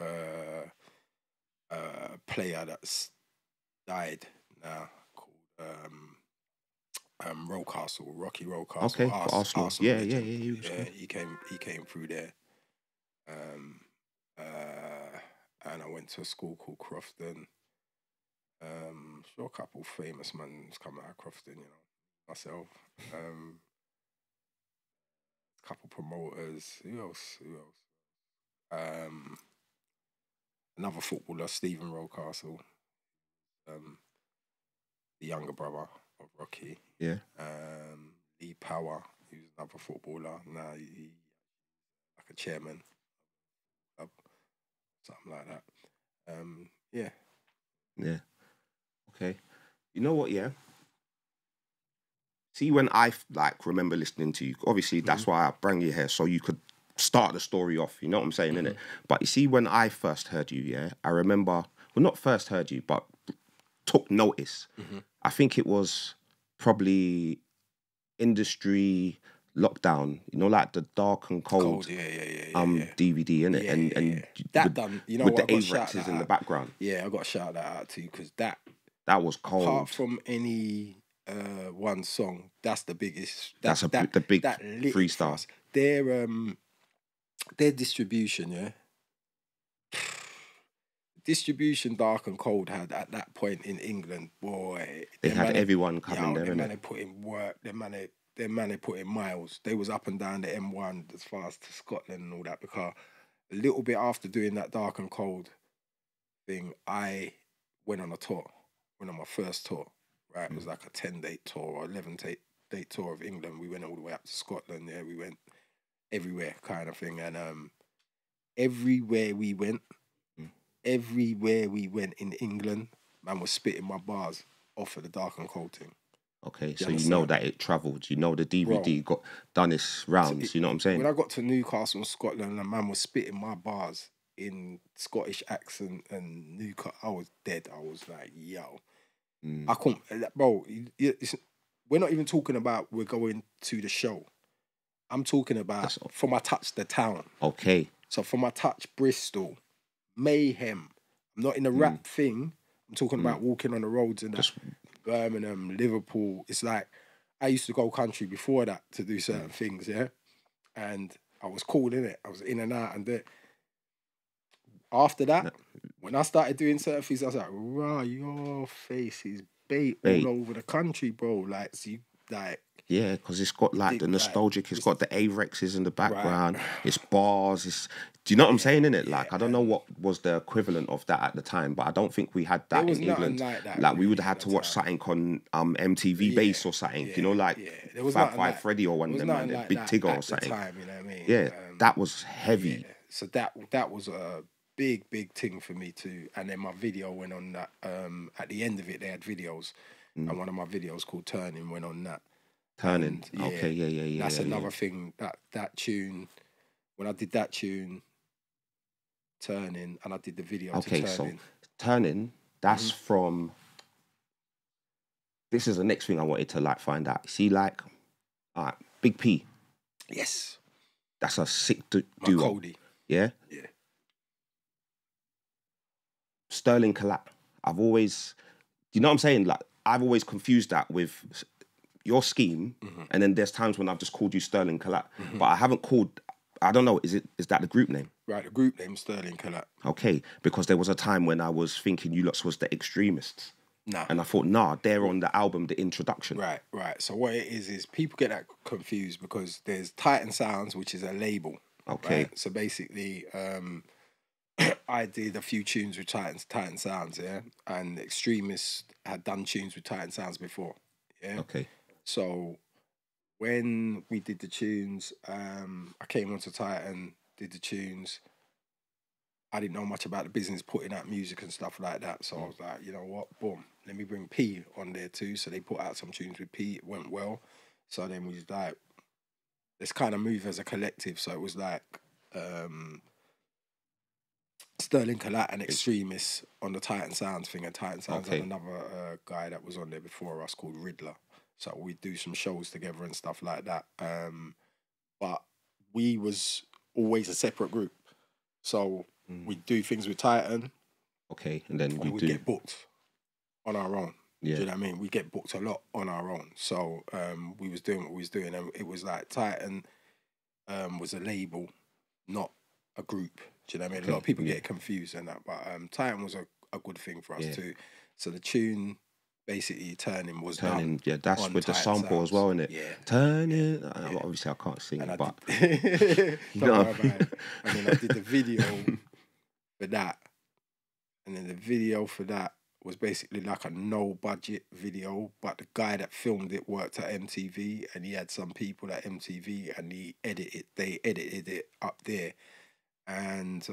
[SPEAKER 4] a player that's died now called Rocky Rollcastle.
[SPEAKER 3] Okay, Arsenal. Yeah,
[SPEAKER 4] he came through there. And I went to a school called Crofton. Sure, a couple famous man's come out of Crofton, you know, myself. Couple promoters. Who else? Another footballer, Stephen Rocastle, the younger brother of Rocky.
[SPEAKER 3] Yeah.
[SPEAKER 4] Lee Power, who's another footballer. Now he like a chairman, something like that. Yeah.
[SPEAKER 3] Yeah. Okay. You know what? Yeah. See, when I like remember listening to you, obviously that's why I bring you here, so you could start the story off. You know what I'm saying, innit? But you see, when I first heard you, yeah, I remember, well, not first heard you, but took notice. I think it was probably industry lockdown. You know, like the DarkNCold DVD, innit?
[SPEAKER 4] Yeah,
[SPEAKER 3] and
[SPEAKER 4] that
[SPEAKER 3] with,
[SPEAKER 4] done. You know
[SPEAKER 3] with
[SPEAKER 4] what?
[SPEAKER 3] the Avirexs in the background.
[SPEAKER 4] Yeah, I got to shout that out too, because that
[SPEAKER 3] was cold.
[SPEAKER 4] Apart from any one song, that's the biggest.
[SPEAKER 3] The big
[SPEAKER 4] that
[SPEAKER 3] freestyle.
[SPEAKER 4] Their distribution, yeah. Distribution DarkNCold had at that point in England, boy.
[SPEAKER 3] They had everyone coming there,
[SPEAKER 4] innit?
[SPEAKER 3] They
[SPEAKER 4] put in work. Their man they put in miles. They was up and down the M1 as far as to Scotland and all that, because a little bit after doing that DarkNCold thing, I went on a tour. Went on my first tour, right? It was like a 10-day tour or 11-day tour of England. We went all the way up to Scotland, yeah. We went everywhere kind of thing. And everywhere we went in England, man was spitting my bars off of the DarkNCold thing.
[SPEAKER 3] Okay, so you know that it travelled. You know the DVD got done its rounds. You know what I'm saying?
[SPEAKER 4] When I got to Newcastle, Scotland, and man was spitting my bars in Scottish accent and Newcastle, I was dead. I was like, yo. I couldn't, bro, we're not even talking about we're going to the show. I'm talking about from I touched the town.
[SPEAKER 3] Okay.
[SPEAKER 4] So from I touched Bristol, mayhem. I'm not in a rap thing. I'm talking about walking on the roads in Birmingham, Liverpool. It's like, I used to go country before that to do certain things, yeah? And I was cool in it. I was in and out and there. After that, when I started doing certain things, I was like, "Rah, your face is bait all over the country, bro." Like, so you, like,
[SPEAKER 3] yeah, because it's got like the nostalgic. It's got the Avirexs in the background. Right. It's bars. It's. Do you know what I'm saying? In it, like, I don't know what was the equivalent of that at the time, but I don't think we had that in England. Like we would have had to watch something on MTV Base or something. You know, like Fab Five Freddy or one of them, man, like Big Tigger or something.
[SPEAKER 4] Time, you know what I mean?
[SPEAKER 3] Yeah, that was heavy.
[SPEAKER 4] Yeah. So that was a big thing for me too. And then my video went on that. At the end of it, they had videos, and one of my videos called Turning went on that.
[SPEAKER 3] Turning. And, okay, yeah.
[SPEAKER 4] That's another thing. That tune, when I did that tune, Turning, and I did the video to Turning.
[SPEAKER 3] So Turning, that's from. This is the next thing I wanted to like find out. See, like, Big P.
[SPEAKER 4] Yes.
[SPEAKER 3] That's a sick duo.
[SPEAKER 4] Cody.
[SPEAKER 3] Yeah?
[SPEAKER 4] Yeah.
[SPEAKER 3] Sterling Collab. I've always, you know what I'm saying? Like, I've always confused that with your scheme, and then there's times when I've just called you Sterling Collab, but I haven't called. I don't know. Is that the group name?
[SPEAKER 4] Right, the group name Sterling Collab.
[SPEAKER 3] Okay, because there was a time when I was thinking you lot was the Extremists.
[SPEAKER 4] Nah.
[SPEAKER 3] And I thought, they're on the album, The Introduction.
[SPEAKER 4] Right. So what it is people get that confused because there's Titan Sounds, which is a label.
[SPEAKER 3] Okay.
[SPEAKER 4] Right? So basically, I did a few tunes with Titan Sounds, yeah? And Extremists had done tunes with Titan Sounds before, yeah?
[SPEAKER 3] Okay.
[SPEAKER 4] So when we did the tunes, I came onto Titan, did the tunes. I didn't know much about the business, putting out music and stuff like that. So I was like, you know what, boom, let me bring P on there too. So they put out some tunes with P, it went well. So then we was like, let's kind of move as a collective. So it was like Sterling Collab and Extremists on the Titan Sounds thing. And Titan Sounds had another guy that was on there before us called Riddler. So we do some shows together and stuff like that. But we was always a separate group. So we do things with Titan.
[SPEAKER 3] Okay, and then
[SPEAKER 4] we get booked on our own.
[SPEAKER 3] Yeah.
[SPEAKER 4] Do you know what I mean? We get booked a lot on our own. So we was doing what we was doing, and it was like Titan was a label, not a group. Do you know what I mean? A lot of people get confused and that, but Titan was a good thing for us too. So the tune, basically turning was done.
[SPEAKER 3] Yeah, that's with the sample as well, isn't it?
[SPEAKER 4] Yeah.
[SPEAKER 3] Turning. Obviously, I can't sing,
[SPEAKER 4] And
[SPEAKER 3] but
[SPEAKER 4] don't worry about it. And then I did the video for that, and then the video for that was basically like a no budget video, but the guy that filmed it worked at MTV, and he had some people at MTV, and they edited it up there, and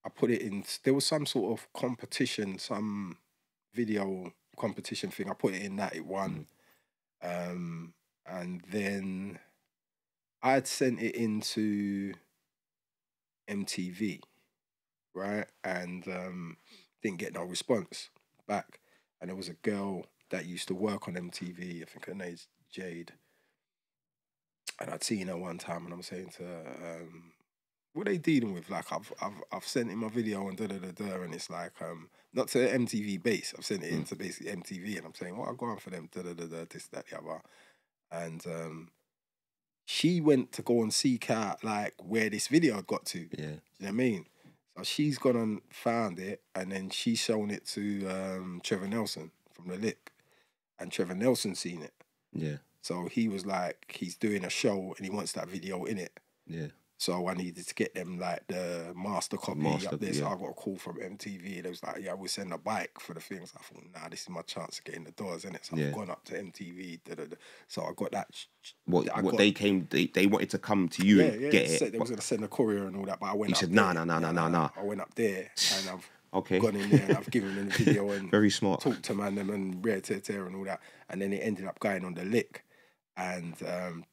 [SPEAKER 4] I put it in. There was some sort of competition, some video competition thing. I put it in that, it won, and then I had sent it into MTV, right, and didn't get no response back. And there was a girl that used to work on MTV. I think her name's Jade, and I'd seen her one time, and I'm saying to her, what are they dealing with? Like, I've sent in my video and and it's like, not to MTV base. I've sent it into basically MTV, and I'm saying, what I go on for them, this, that, the other. And she went to go and seek out like where this video had got to. Yeah. Do you know what I mean? So she's gone and found it, and then she's shown it to Trevor Nelson from The Lick, and Trevor Nelson seen it. Yeah. So he was like, he's doing a show and he wants that video in it. Yeah. So I needed to get them like the master copy up there. So I got a call from MTV. And it was like, yeah, we'll send a bike for the things. I thought, nah, this is my chance to get in the doors, innit? So I've gone up to MTV. So I got that.
[SPEAKER 3] They wanted to come to you and get it.
[SPEAKER 4] They was going to send a courier and all that, but I went
[SPEAKER 3] up. He said, nah.
[SPEAKER 4] I went up there and I've gone in there and I've given them the video and
[SPEAKER 3] very smart.
[SPEAKER 4] Talked to man them and rare tear and all that. And then it ended up going on The Lick. And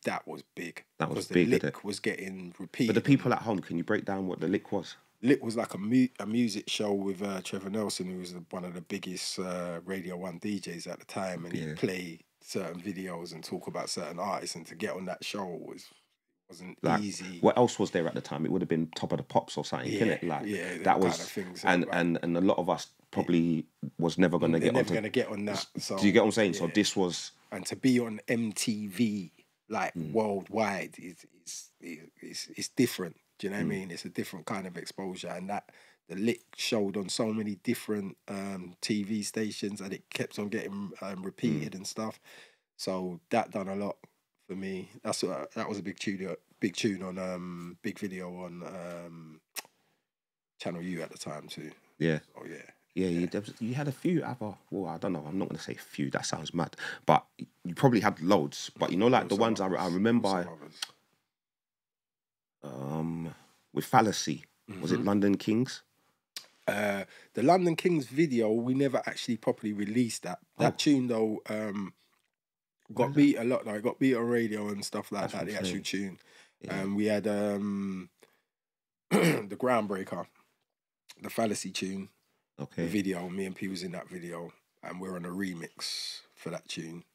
[SPEAKER 4] that was big. That was big. The Lick was getting repeated.
[SPEAKER 3] But the people at home, can you break down what The Lick was?
[SPEAKER 4] Lick was like a music show with Trevor Nelson, who was one of the biggest Radio 1 DJs at the time, and he'd play certain videos and talk about certain artists, and to get on that show wasn't like, easy.
[SPEAKER 3] What else was there at the time? It would have been Top of the Pops or something, innit? Like that was, kind of things, and a lot of us probably was never going to get
[SPEAKER 4] on that. So,
[SPEAKER 3] do you get what I'm saying? So this was.
[SPEAKER 4] And to be on MTV, like worldwide, it's different. Do you know what I mean? It's a different kind of exposure. And that The Lick showed on so many different TV stations, and it kept on getting repeated and stuff. So that done a lot for me. That was a big tune on big video on Channel U at the time too. Yeah. Oh yeah. Yeah,
[SPEAKER 3] you had a few other. Well, I don't know. I'm not going to say a few. That sounds mad. But you probably had loads. But you know, like the ones I remember. With Fallacy, was it London Kings?
[SPEAKER 4] The London Kings video, we never actually properly released that. That tune though, got beat a lot. Though. It got beat on radio and stuff like that. The actual tune. Yeah. We had the Groundbreaker, the Fallacy tune. Okay. The video, me and P was in that video, and we're on a remix for that tune.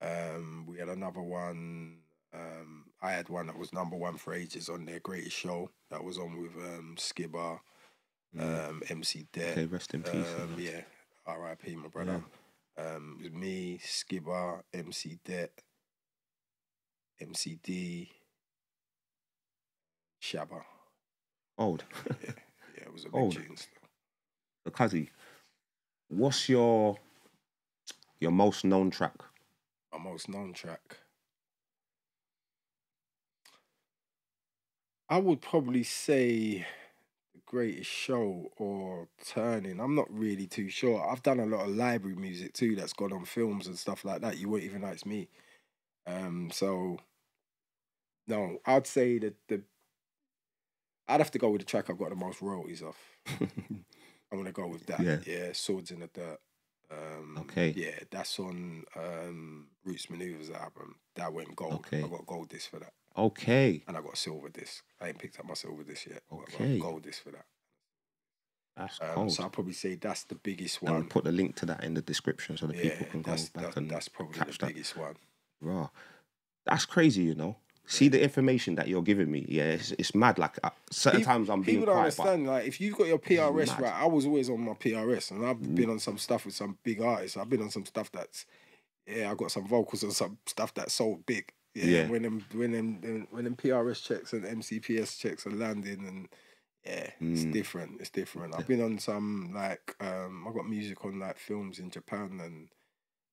[SPEAKER 4] We had another one. I had one that was #1 for ages on their Greatest Show. That was on with Skibber, MC Det.
[SPEAKER 3] Okay, rest in peace.
[SPEAKER 4] Yeah, R.I.P. my brother. Yeah. It was me, Skibber, MC Det, MCD, Shabba.
[SPEAKER 3] Old.
[SPEAKER 4] Yeah, it was a big tune.
[SPEAKER 3] Cuzzy, what's your most known track?
[SPEAKER 4] My most known track? I would probably say The Greatest Show or Turning. I'm not really too sure. I've done a lot of library music too that's gone on films and stuff like that. You won't even know it's me. So, no, I'd say that I'd have to go with the track I've got the most royalties off. I'm going to go with that. Yeah, Swords in the Dirt.
[SPEAKER 3] Okay.
[SPEAKER 4] Yeah, that's on Roots Manuva's album. That went gold. Okay. I got gold disc for that.
[SPEAKER 3] Okay.
[SPEAKER 4] And I got a silver disc. I ain't picked up my silver disc yet.
[SPEAKER 3] Okay.
[SPEAKER 4] I got a gold disc for that.
[SPEAKER 3] That's cold.
[SPEAKER 4] So I'll probably say that's the biggest one.
[SPEAKER 3] And we'll put the link to that in the description so the people can go back and
[SPEAKER 4] that's probably the biggest one.
[SPEAKER 3] Raw. That's crazy, you know. See the information that you're giving me. Yeah, it's mad. Like certain times I'm being
[SPEAKER 4] people don't
[SPEAKER 3] quiet.
[SPEAKER 4] Understand. Like if you've got your PRS right, I was always on my PRS, and I've been on some stuff with some big artists. I've been on some stuff that's I got some vocals on some stuff that's so big. Yeah. When them PRS checks and MCPS checks are landing, and Yeah, it's different. It's different. I've been on some like I got music on like films in Japan and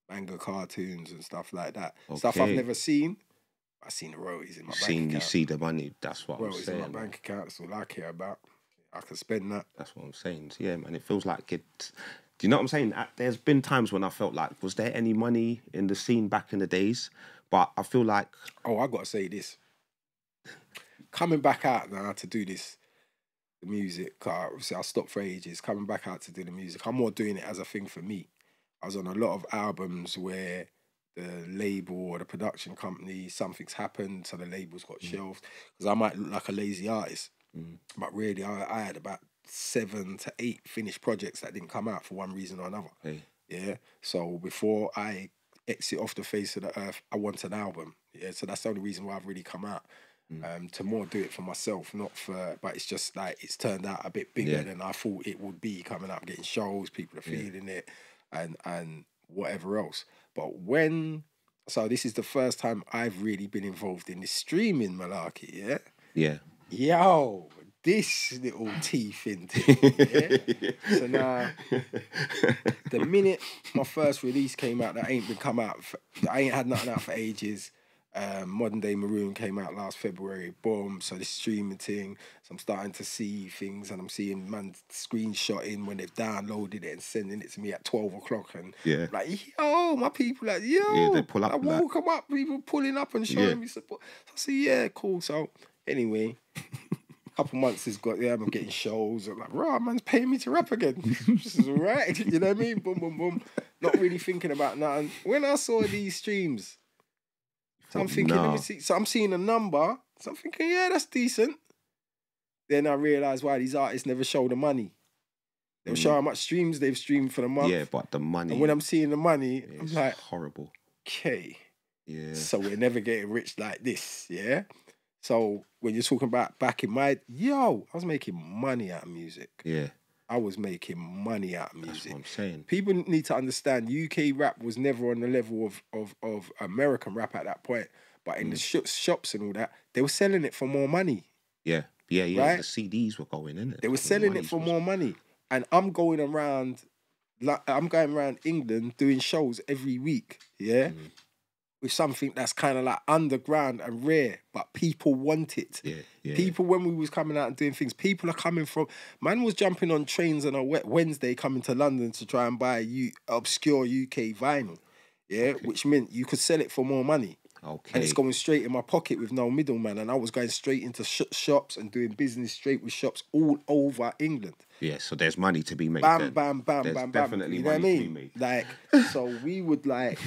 [SPEAKER 4] manga cartoons and stuff like that. Stuff I've never seen. I've seen the royalties in my bank account.
[SPEAKER 3] You see the money. That's what I'm saying.
[SPEAKER 4] Royalties in my bank account. That's all I care about. I can spend that.
[SPEAKER 3] That's what I'm saying. Yeah, man. It feels like it. Do you know what I'm saying? There's been times when I felt like, was there any money in the scene back in the days? But I feel like...
[SPEAKER 4] Oh, I got to say this. Coming back out now to do this, the music, obviously I stopped for ages. Coming back out to do the music, I'm more doing it as a thing for me. I was on a lot of albums where the label or the production company, something's happened, so the label's got shelved. Because I might look like a lazy artist, but really I had about 7 to 8 finished projects that didn't come out for one reason or another.
[SPEAKER 3] Hey.
[SPEAKER 4] Yeah. So before I exit off the face of the earth, I want an album. Yeah. So that's the only reason why I've really come out. To more do it for myself, not for, but it's just like it's turned out a bit bigger than I thought it would be. Coming up, getting shows, people are feeling it, and whatever else. But so this is the first time I've really been involved in this streaming malarkey. Yeah.
[SPEAKER 3] Yeah.
[SPEAKER 4] Yo, this little teeth into it. Yeah? So now, the minute my first release came out, I ain't had nothing out for ages. Modern Day Maroon came out last February. Boom. So this streaming thing. So I'm starting to see things, and I'm seeing man screenshotting when they've downloaded it and sending it to me at 12 o'clock. And like, yo, my people, like, yo,
[SPEAKER 3] they pull up.
[SPEAKER 4] I woke them up, people pulling up and showing me support. So I say, yeah, cool. So anyway, a couple months has got, I'm getting shows. I'm like, right, man's paying me to rap again. This is all right. You know what I mean? Boom, boom, boom. Not really thinking about nothing. When I saw these streams, so I'm thinking, let me see. So I'm seeing a number. So I'm thinking, yeah, that's decent. Then I realised why these artists never show the money. They'll show how much streams they've streamed for the month.
[SPEAKER 3] Yeah, but the money.
[SPEAKER 4] And when I'm seeing the money, I'm like,
[SPEAKER 3] horrible.
[SPEAKER 4] Okay.
[SPEAKER 3] Yeah.
[SPEAKER 4] So we're never getting rich like this, yeah? So when you're talking about back in my, I was making money out of music.
[SPEAKER 3] Yeah.
[SPEAKER 4] I was making money out of music.
[SPEAKER 3] That's what I'm saying.
[SPEAKER 4] People need to understand UK rap was never on the level of American rap at that point. But in the shops and all that, they were selling it for more money.
[SPEAKER 3] Yeah. Yeah, yeah.
[SPEAKER 4] Right?
[SPEAKER 3] The CDs were going in it.
[SPEAKER 4] They were selling it for more money. And I'm going around England doing shows every week, yeah? With something that's kind of like underground and rare, but people want it.
[SPEAKER 3] Yeah.
[SPEAKER 4] People, when we was coming out and doing things, people are coming from... Man was jumping on trains on a Wednesday coming to London to try and buy obscure UK vinyl, yeah? Okay. Which meant you could sell it for more money.
[SPEAKER 3] Okay.
[SPEAKER 4] And it's going straight in my pocket with no middleman. And I was going straight into shops and doing business straight with shops all over England.
[SPEAKER 3] Yeah, so there's money to be made.
[SPEAKER 4] Bam, bam, bam,
[SPEAKER 3] there's
[SPEAKER 4] bam,
[SPEAKER 3] definitely
[SPEAKER 4] bam. You know
[SPEAKER 3] money
[SPEAKER 4] what I mean?
[SPEAKER 3] to be made.
[SPEAKER 4] Like, so we would like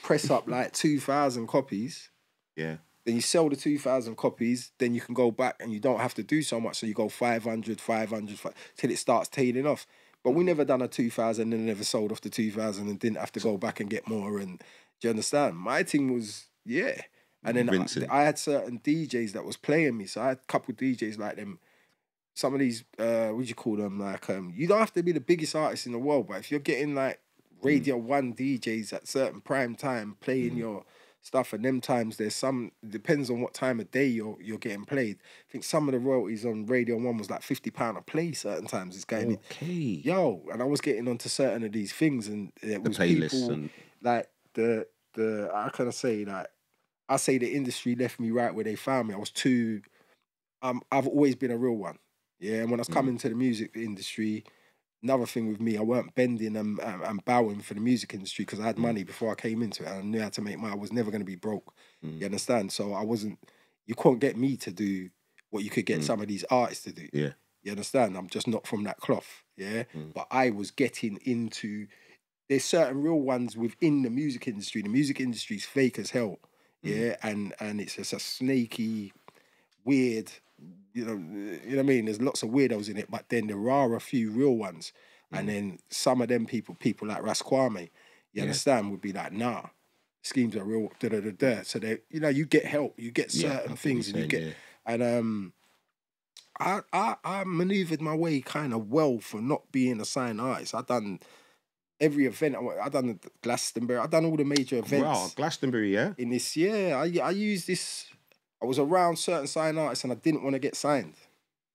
[SPEAKER 4] press up like 2,000 copies.
[SPEAKER 3] Yeah.
[SPEAKER 4] Then you sell the 2,000 copies. Then you can go back and you don't have to do so much. So you go 500, till it starts tailing off. But we never done a 2,000 and never sold off the 2,000 and didn't have to go back and get more. And do you understand? My thing was, And then I had certain DJs that was playing me. So I had a couple DJs like them. Some of these, what do you call them? Like, you don't have to be the biggest artist in the world, but if you're getting like Radio 1 DJs at certain prime time playing your stuff, and them times there's some, depends on what time of day you're getting played. I think some of the royalties on Radio 1 was like £50 a play certain times. It's going and I was getting onto certain of these things, and it was people and... like the how can I say, like, I say the industry left me right where they found me. I was too, I've always been a real one. Yeah, and when I was coming to the music industry, another thing with me, I weren't bending and bowing for the music industry because I had money before I came into it, and I knew how to make money. I was never going to be broke. You understand? So you couldn't get me to do what you could get some of these artists to do.
[SPEAKER 3] Yeah.
[SPEAKER 4] You understand? I'm just not from that cloth. Yeah. But I was getting into, there's certain real ones within the music industry. The music industry's fake as hell. Yeah. And it's just a snaky, weird, you know what I mean? There's lots of weirdos in it, but then there are a few real ones. And then some of them people like Rasquame, you understand, would be like, nah, schemes are real, So they, you get help, you get certain things, and you get, and I maneuvered my way kind of well for not being a signed artist. I done every event. I done Glastonbury. I done all the major events.
[SPEAKER 3] Wow, Glastonbury, yeah.
[SPEAKER 4] In this, I used this. I was around certain signed artists and I didn't want to get signed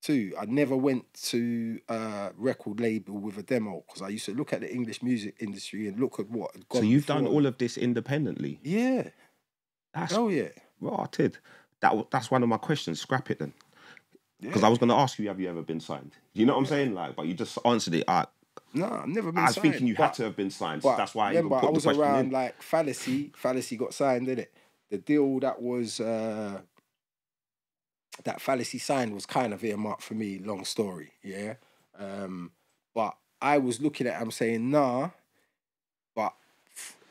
[SPEAKER 4] too. I never went to a record label with a demo because I used to look at the English music industry and look at what had gone.
[SPEAKER 3] So you've done
[SPEAKER 4] before.
[SPEAKER 3] all of this independently?
[SPEAKER 4] Yeah.
[SPEAKER 3] That's
[SPEAKER 4] yeah.
[SPEAKER 3] rotted. That's one of my questions. Scrap it then. Because I was going to ask you, have you ever been signed? You know what I'm saying? Like, but you just answered it.
[SPEAKER 4] No, I've never been
[SPEAKER 3] I was
[SPEAKER 4] signed.
[SPEAKER 3] thinking you had to have been signed. So that's why I even put the question in.
[SPEAKER 4] I was around like Fallacy. Fallacy got signed, didn't it? The deal that was that Fallacy signed was kind of earmarked for me. Long story, yeah. But I was looking at him saying, nah, but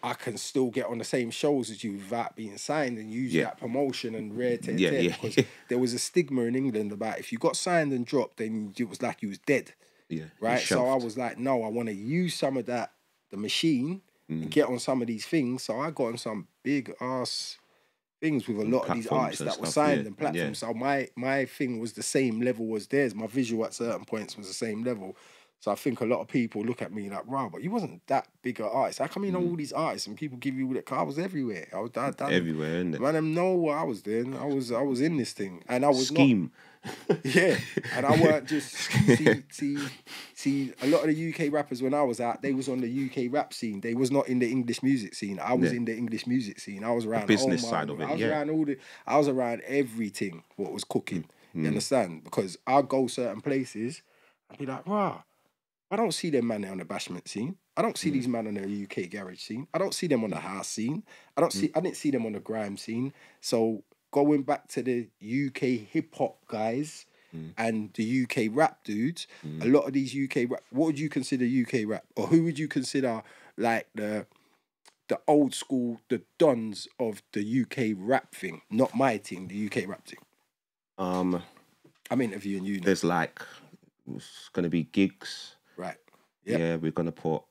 [SPEAKER 4] I can still get on the same shows as you without being signed and use that promotion and rare because there was a stigma in England about if you got signed and dropped, then it was like you was dead. Yeah. Right. So I was like, no, I want to use some of that, the machine, and get on some of these things. So I got on some big ass things with a lot of these artists that were signed and platforms. So my thing was the same level as theirs. My visual at certain points was the same level. So I think a lot of people look at me like, wow, but you wasn't that big an artist. How come you know all these artists and people give you all that? Cause I was everywhere. I was
[SPEAKER 3] everywhere, innit?
[SPEAKER 4] Man, I know what I was doing. I was in this thing, and I was
[SPEAKER 3] scheme.
[SPEAKER 4] Yeah, and I weren't just see. A lot of the UK rappers when I was out, they was on the UK rap scene. They was not in the English music scene. I was in the English music scene. I was around
[SPEAKER 3] the business side of it.
[SPEAKER 4] I was around everything what was cooking. You understand? Because I go certain places, I'd be like, wow. I don't see them man on the bashment scene. I don't see these men on the UK garage scene. I don't see them on the house scene. I didn't see them on the grime scene. So going back to the UK hip hop guys and the UK rap dudes, a lot of these UK rap, what would you consider UK rap? Or who would you consider like the old school, the dons of the UK rap thing? Not my thing, the UK rap thing. I'm interviewing you now.
[SPEAKER 3] There's like, it's going to be Gigs.
[SPEAKER 4] Right.
[SPEAKER 3] Yep. Yeah, we're gonna put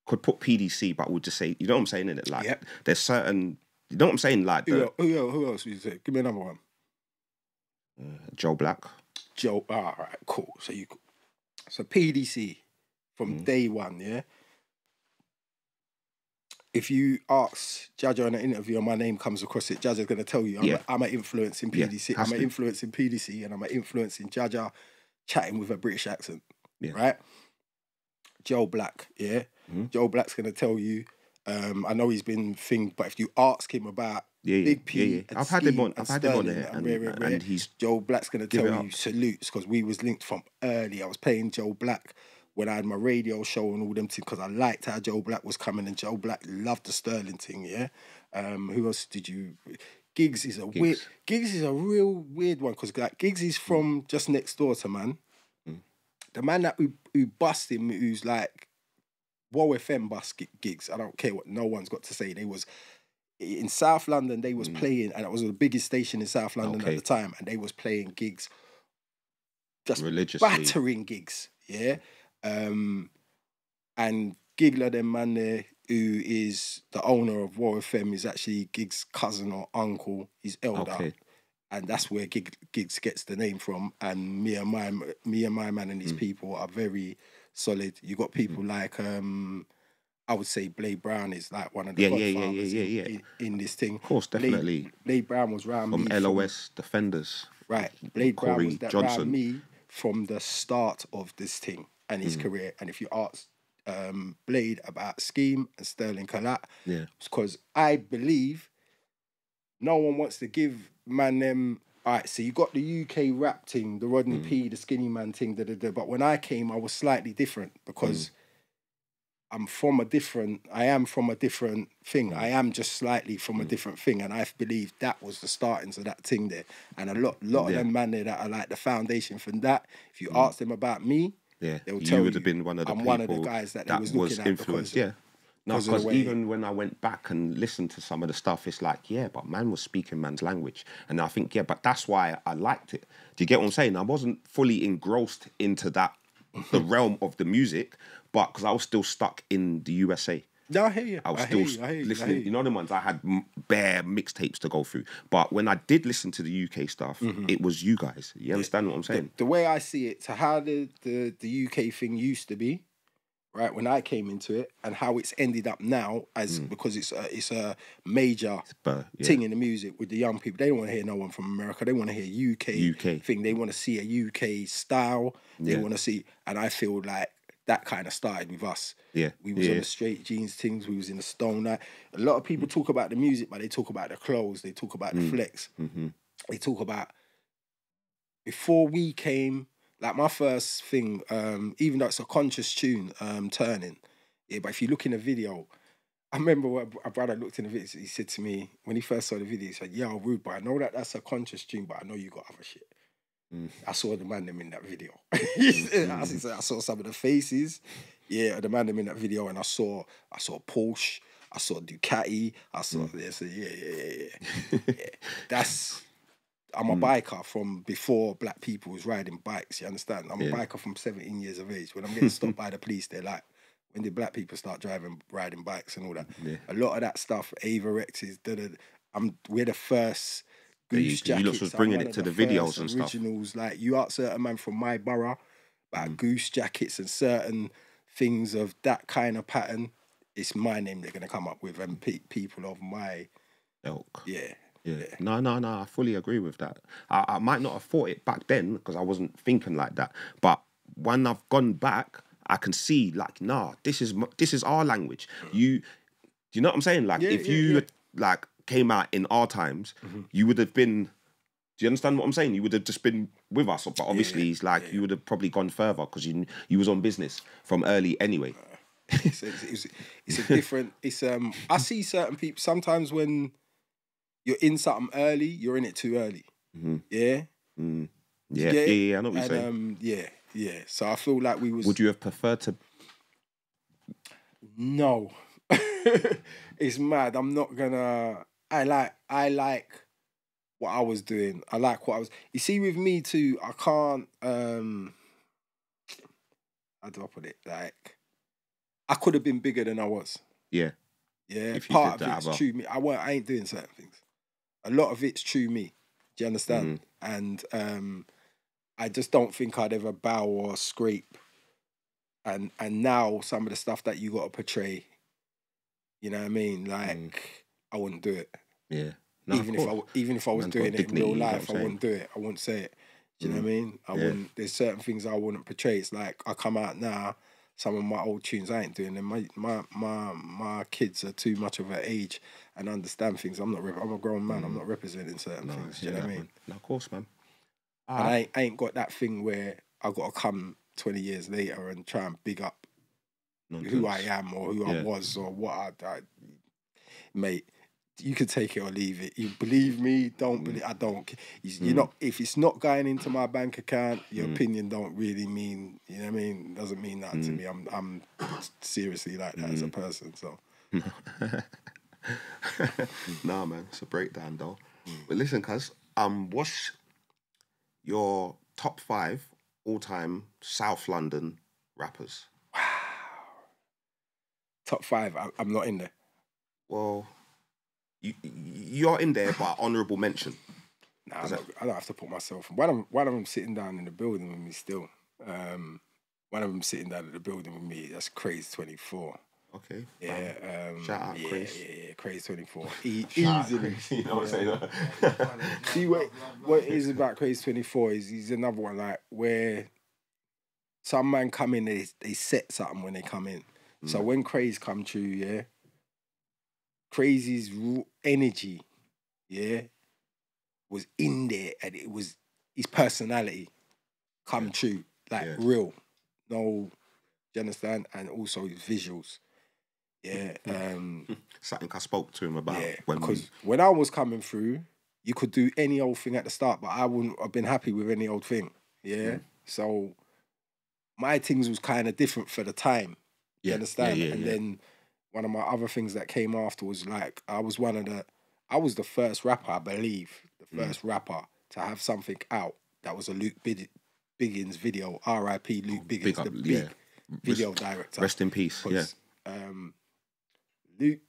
[SPEAKER 3] could put PDC, but we'll just say, you know what I'm saying, innit? Like there's certain, you know what I'm saying, like
[SPEAKER 4] who else would you say? Give me another one.
[SPEAKER 3] Joe Blak.
[SPEAKER 4] All right, cool. So PDC from day one, yeah. If you ask Jaja in an interview and my name comes across it, Jaja's gonna tell you I'm an influence in PDC. I'm an influence in PDC, and I'm an influence in Jaja chatting with a British accent. Yeah. Right? Joe Blak, yeah? Joe Black's going to tell you, I know he's been thing, but if you ask him about Big P and
[SPEAKER 3] I've had him on there,
[SPEAKER 4] and he's Joe Black's going to tell you salutes, because we was linked from early. I was playing Joe Blak when I had my radio show and all them things, because I liked how Joe Blak was coming, and Joe Blak loved the Sterling thing, yeah? Who else did you... Gigs is a real weird one, because like, Gigs is from just next door to man. The man that who bust him, who's like WoW FM bust Gigs. I don't care what no one's got to say. They was in South London. They was playing, and it was the biggest station in South London at the time. And they was playing Gigs, just religiously battering Gigs. Yeah, and Gigler, them man there, who is the owner of WoW FM, is actually Gigs' cousin or uncle. He's elder. Okay. And that's where Gigs gets the name from. And me and my man and these people are very solid. You got people like I would say Blade Brown is like one of the godfathers in this thing. Of
[SPEAKER 3] course, definitely.
[SPEAKER 4] Blade Brown was round
[SPEAKER 3] from
[SPEAKER 4] me
[SPEAKER 3] LOS Defenders.
[SPEAKER 4] Right, Blade
[SPEAKER 3] Corey
[SPEAKER 4] Brown was that
[SPEAKER 3] Johnson.
[SPEAKER 4] round me from the start of this thing and his career. And if you ask Blade about Skeme and Sterling Kalat, it's because I believe no one wants to give man them. All right, so you got the UK rap thing, the Rodney P, the skinny man thing, but when I came, I was slightly different because I am from a different thing. I am just slightly from a different thing, and I believe that was the startings of that thing there. And a lot of them man there that are like the foundation from that. If you ask them about me, they'll tell you
[SPEAKER 3] would have been one of the
[SPEAKER 4] I'm
[SPEAKER 3] people
[SPEAKER 4] one of the guys that they was looking at
[SPEAKER 3] influenced. No, because even when I went back and listened to some of the stuff, it's like, but man was speaking man's language. And I think, but that's why I liked it. Do you get what I'm saying? I wasn't fully engrossed into that, the realm of the music, but because I was still stuck in the USA.
[SPEAKER 4] No, I hear you.
[SPEAKER 3] I was still listening. You know the ones I had bare mixtapes to go through. But when I did listen to the UK stuff, it was you guys. You understand what I'm saying?
[SPEAKER 4] The way I see it, to how the UK thing used to be, right, when I came into it, and how it's ended up now as because it's a major thing in the music with the young people. They don't want to hear no one from America. They want to hear UK thing. They want to see a UK style. They want to see, and I feel like that kind of started with us. Yeah, we was on the straight jeans things. We was in the stone. A lot of people talk about the music, but they talk about the clothes. They talk about the flex. They talk about before we came. Like my first thing, even though it's a conscious tune, Turning, but if you look in the video, I remember when a brother looked in the video, he said to me, when he first saw the video, he said, "Yo, Rude boy, I know that that's a conscious tune, but I know you got other shit." I saw the man them in that video. I saw some of the faces, of the man them in that video, and I saw Porsche, I saw Ducati, I saw this, That's... I'm a biker from before black people was riding bikes, you understand? I'm a biker from 17 years of age. When I'm getting stopped by the police, they're like, when did black people start riding bikes and all that? A lot of that stuff, Avirexs, we're the first goose jackets.
[SPEAKER 3] You was bringing it to the videos and stuff.
[SPEAKER 4] Originals, like you ask certain man from my borough about goose jackets and certain things of that kind of pattern, it's my name they're going to come up with, and people of my ilk. Yeah.
[SPEAKER 3] No, I fully agree with that. I might not have thought it back then because I wasn't thinking like that. But when I've gone back, I can see like, nah, this is our language. Do you know what I'm saying? Like, if you like came out in our times, you would have been. Do you understand what I'm saying? You would have just been with us, but obviously, it's like you would have probably gone further because you was on business from early anyway.
[SPEAKER 4] It's a different. I see certain people sometimes when you're in something early, you're in it too early. Yeah?
[SPEAKER 3] I know what you're saying.
[SPEAKER 4] Yeah. So I feel like we was...
[SPEAKER 3] Would you have preferred to...
[SPEAKER 4] No. It's mad. I'm not gonna... I like what I was doing. I like what I was... You see, with me too, I can't... How do I put it? Like, I could have been bigger than I was.
[SPEAKER 3] Yeah.
[SPEAKER 4] Yeah, part of it's true me. I ain't doing certain things. A lot of it's true me. Do you understand? And I just don't think I'd ever bow or scrape. And now some of the stuff that you got to portray, you know what I mean? Like I wouldn't do it.
[SPEAKER 3] Yeah.
[SPEAKER 4] No, even if I was doing it in real life, I wouldn't do it. I wouldn't say it. Do you know what I mean? I wouldn't. There's certain things I wouldn't portray. It's like I come out now. Some of my old tunes I ain't doing them. My kids are too much of an age and understand things. I'm a grown man. I'm not representing certain things. Do you know what I mean?
[SPEAKER 3] No, of course, man.
[SPEAKER 4] And I ain't got that thing where I got to come 20 years later and try and big up who I am or who I was or what I mate. You could take it or leave it. You believe me? Don't believe? I don't. You're not. If it's not going into my bank account, your opinion don't really mean. You know what I mean? Doesn't mean that to me. I'm seriously like that as a person. So.
[SPEAKER 3] Nah, man, it's a breakdown though. But listen, cuz, what's your top 5 all-time South London rappers?
[SPEAKER 4] Wow. Top 5. I'm not in there.
[SPEAKER 3] Well. You're in there, but honourable mention.
[SPEAKER 4] Nah, I don't have to put myself. One of them sitting down in the building with me still. One of them sitting down in the building with me. That's Craze 24.
[SPEAKER 3] Okay.
[SPEAKER 4] Yeah.
[SPEAKER 3] Shout out Craze.
[SPEAKER 4] Yeah. Craze 24. Easily.
[SPEAKER 3] You know what I'm saying?
[SPEAKER 4] See what it is about Craze 24 is he's another one like where some man come in, they set something when they come in. So when Craze come true, Crazy's energy, was in there, and it was his personality come true, like real. No, do you understand? And also his visuals.
[SPEAKER 3] Something I spoke to him about.
[SPEAKER 4] Because when I was coming through, you could do any old thing at the start, but I wouldn't have been happy with any old thing. So my things was kind of different for the time. You understand? And then one of my other things that came after was like I was the first rapper, I believe, the first rapper to have something out that was a Luke Biggins video. R.I.P. Luke Biggins, the big video director.
[SPEAKER 3] Rest in peace.
[SPEAKER 4] Luke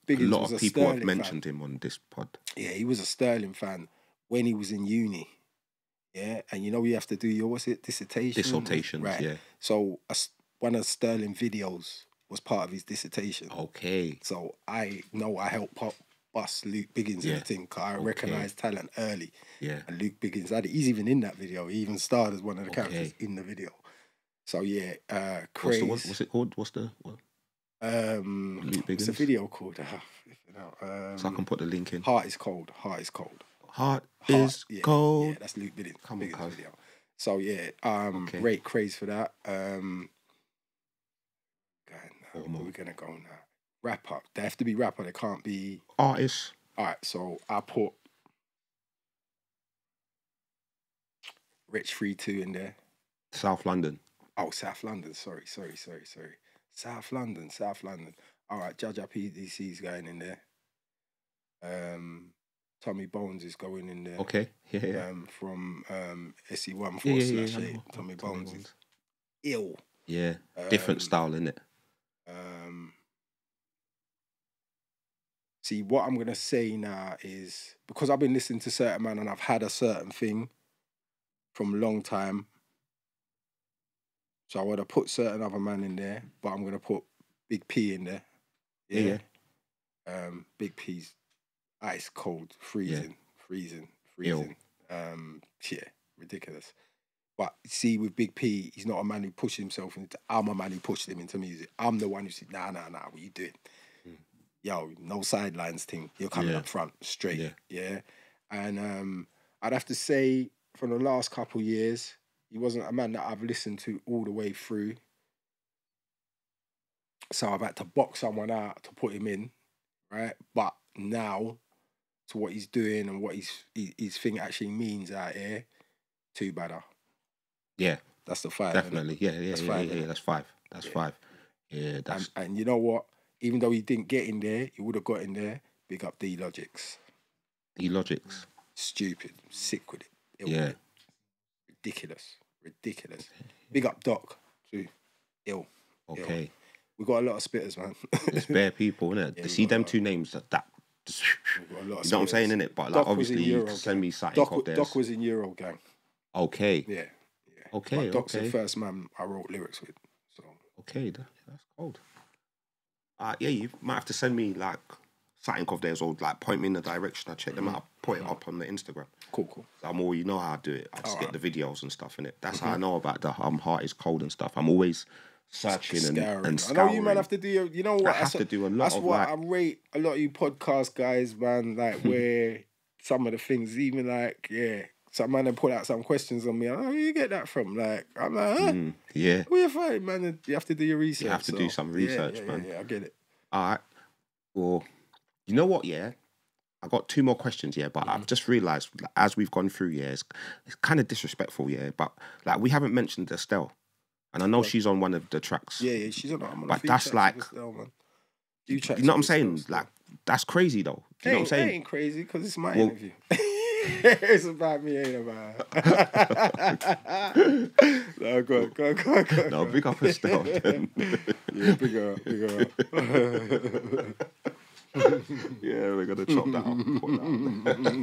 [SPEAKER 4] Biggins.
[SPEAKER 3] A lot of people have mentioned him on this pod.
[SPEAKER 4] Yeah, he was a Sterling fan when he was in uni. Yeah, and you know you have to do your dissertation.
[SPEAKER 3] Dissertations,
[SPEAKER 4] right? So one of Sterling videos was part of his dissertation.
[SPEAKER 3] Okay.
[SPEAKER 4] So I know I helped bust Luke Biggins in the thing, because I recognised talent early.
[SPEAKER 3] Yeah.
[SPEAKER 4] And Luke Biggins had it. He's even in that video. He even starred as one of the characters in the video. So yeah, Craze.
[SPEAKER 3] What's it called? What's the what? Luke Biggins.
[SPEAKER 4] It's a video called.
[SPEAKER 3] So I can put the link in.
[SPEAKER 4] Heart is cold. Heart is cold.
[SPEAKER 3] Heart is cold.
[SPEAKER 4] Yeah, that's Luke Biggins.
[SPEAKER 3] Come on,
[SPEAKER 4] video. So yeah, rate Craze for that. Where are we gonna go now? Rapper. They have to be rapper. They can't be
[SPEAKER 3] artists.
[SPEAKER 4] All right. So I put Rich 3-2 in there.
[SPEAKER 3] South London.
[SPEAKER 4] Oh, South London. Sorry. South London. All right, Jaja PDC's going in there. Tommy Bones is going in there.
[SPEAKER 3] Okay. Yeah.
[SPEAKER 4] From SE1 / Tommy Bones is ill.
[SPEAKER 3] Yeah. Different style, innit?
[SPEAKER 4] See, what I'm gonna say now is, because I've been listening to certain man and I've had a certain thing from a long time. So I would have put certain other man in there, but I'm gonna put Big P in there. Yeah. Big P's ice cold, freezing.
[SPEAKER 3] Ill.
[SPEAKER 4] Yeah, ridiculous. But see, with Big P, he's not a man who pushed himself into. I'm a man who pushed him into music. I'm the one who said, nah, what you doing? Yo, no sidelines thing. You're coming up front, straight. Yeah. And I'd have to say, for the last couple of years, he wasn't a man that I've listened to all the way through. So I've had to box someone out to put him in, right? But now, to what he's doing and what his thing actually means out here, too badder.
[SPEAKER 3] Yeah.
[SPEAKER 4] That's the 5.
[SPEAKER 3] Definitely. Yeah. That's 5. That's 5. Yeah, that's...
[SPEAKER 4] And you know what? Even though he didn't get in there, he would have got in there. Big up D-Logics.
[SPEAKER 3] D-Logics.
[SPEAKER 4] Stupid. Sick with it.
[SPEAKER 3] Yeah.
[SPEAKER 4] Ridiculous. Big up Doc, too. Ill.
[SPEAKER 3] Okay.
[SPEAKER 4] Ill. We got a lot of spitters, man.
[SPEAKER 3] There's bare people, innit?
[SPEAKER 4] Yeah,
[SPEAKER 3] see them two names, that you know what I'm saying, innit? But like, obviously, you send me something.
[SPEAKER 4] Doc was in Euro Gang.
[SPEAKER 3] Okay.
[SPEAKER 4] Yeah.
[SPEAKER 3] Okay.
[SPEAKER 4] But Doc's the first man I wrote lyrics with. So.
[SPEAKER 3] Okay, that's cold. Yeah, you might have to send me like something of theirs, or like point me in the direction. I check them out, put it up on the Instagram.
[SPEAKER 4] Cool.
[SPEAKER 3] I'm all, you know how I do it. I just get the videos and stuff in it. That's how I know about the Heart is Cold and stuff. I'm always searching and scouring.
[SPEAKER 4] I know you man have to do your, you know what?
[SPEAKER 3] I have to do a lot.
[SPEAKER 4] That's what I rate a lot of you podcast guys, man. Like where some of the things, even like some man put out some questions on me. Oh, where you get that from? Like I'm like, huh?
[SPEAKER 3] Yeah.
[SPEAKER 4] Where you find, man? You have to do your research.
[SPEAKER 3] You have to do some research, man.
[SPEAKER 4] Yeah, I get it.
[SPEAKER 3] All right. Well, you know what? Yeah, I got 2 more questions. Yeah, but I've just realised as we've gone through, it's kind of disrespectful. Yeah, but like we haven't mentioned Estelle, and I know she's on one of the tracks.
[SPEAKER 4] Yeah, she's on. I'm on
[SPEAKER 3] but that's like,
[SPEAKER 4] Estelle, man.
[SPEAKER 3] You know what I'm saying? Like that's crazy though. You know what I'm saying?
[SPEAKER 4] It ain't crazy because it's my interview. It's about me, ain't about No, go on.
[SPEAKER 3] No, big up Estelle then.
[SPEAKER 4] Yeah, big up.
[SPEAKER 3] Yeah, we're gonna chop that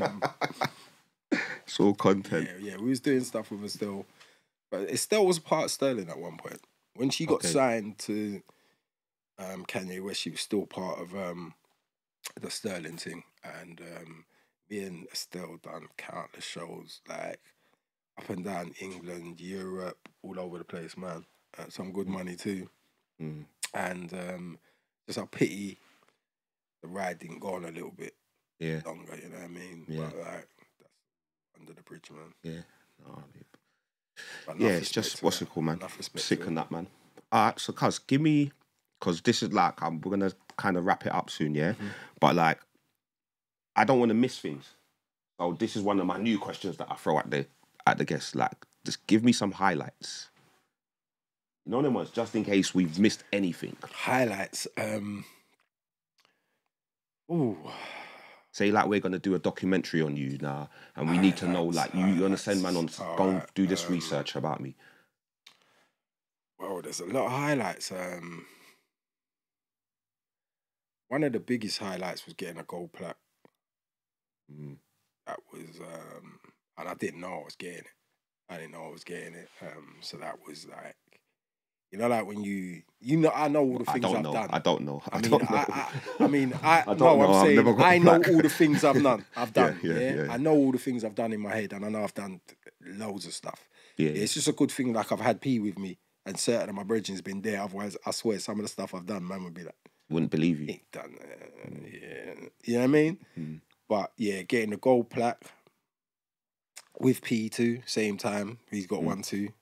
[SPEAKER 3] up. It's all content.
[SPEAKER 4] Yeah, we was doing stuff with Estelle. But Estelle was part of Sterling at one point. When she got signed to Kanye West, she was still part of the Sterling thing. And me and Estelle done countless shows, like up and down England, Europe, all over the place, man. Some good money too. And just a pity the ride didn't go on a little bit longer, you know what I mean? Yeah. But like, that's under the bridge, man.
[SPEAKER 3] Yeah. No, it's just, what's it called, man? Sick on that, man. All right, so cuz, give me, because this is like, we're going to kind of wrap it up soon, yeah? But like, I don't want to miss things. So this is one of my new questions that I throw at the guests. Like, just give me some highlights. You know them ones, just in case we've missed anything.
[SPEAKER 4] Highlights.
[SPEAKER 3] Say like we're gonna do a documentary on you now, and we need to know like you're gonna send man on go and do this research about me.
[SPEAKER 4] Well, there's a lot of highlights. One of the biggest highlights was getting a gold plaque. That was, and I didn't know I was getting it. So that was like, You know, like when you know, I know all the things I've done.
[SPEAKER 3] I don't know.
[SPEAKER 4] I'm saying I know all the things I've done. Yeah. I know all the things I've done in my head, and I know I've done loads of stuff. Yeah, it's just a good thing. Like I've had P with me, and certain of my brethren's been there. Otherwise, I swear, some of the stuff I've done, man would be like,
[SPEAKER 3] wouldn't believe you.
[SPEAKER 4] Ain't done. Yeah, you know what I mean. But yeah, getting the gold plaque with P too, same time. He's got one too.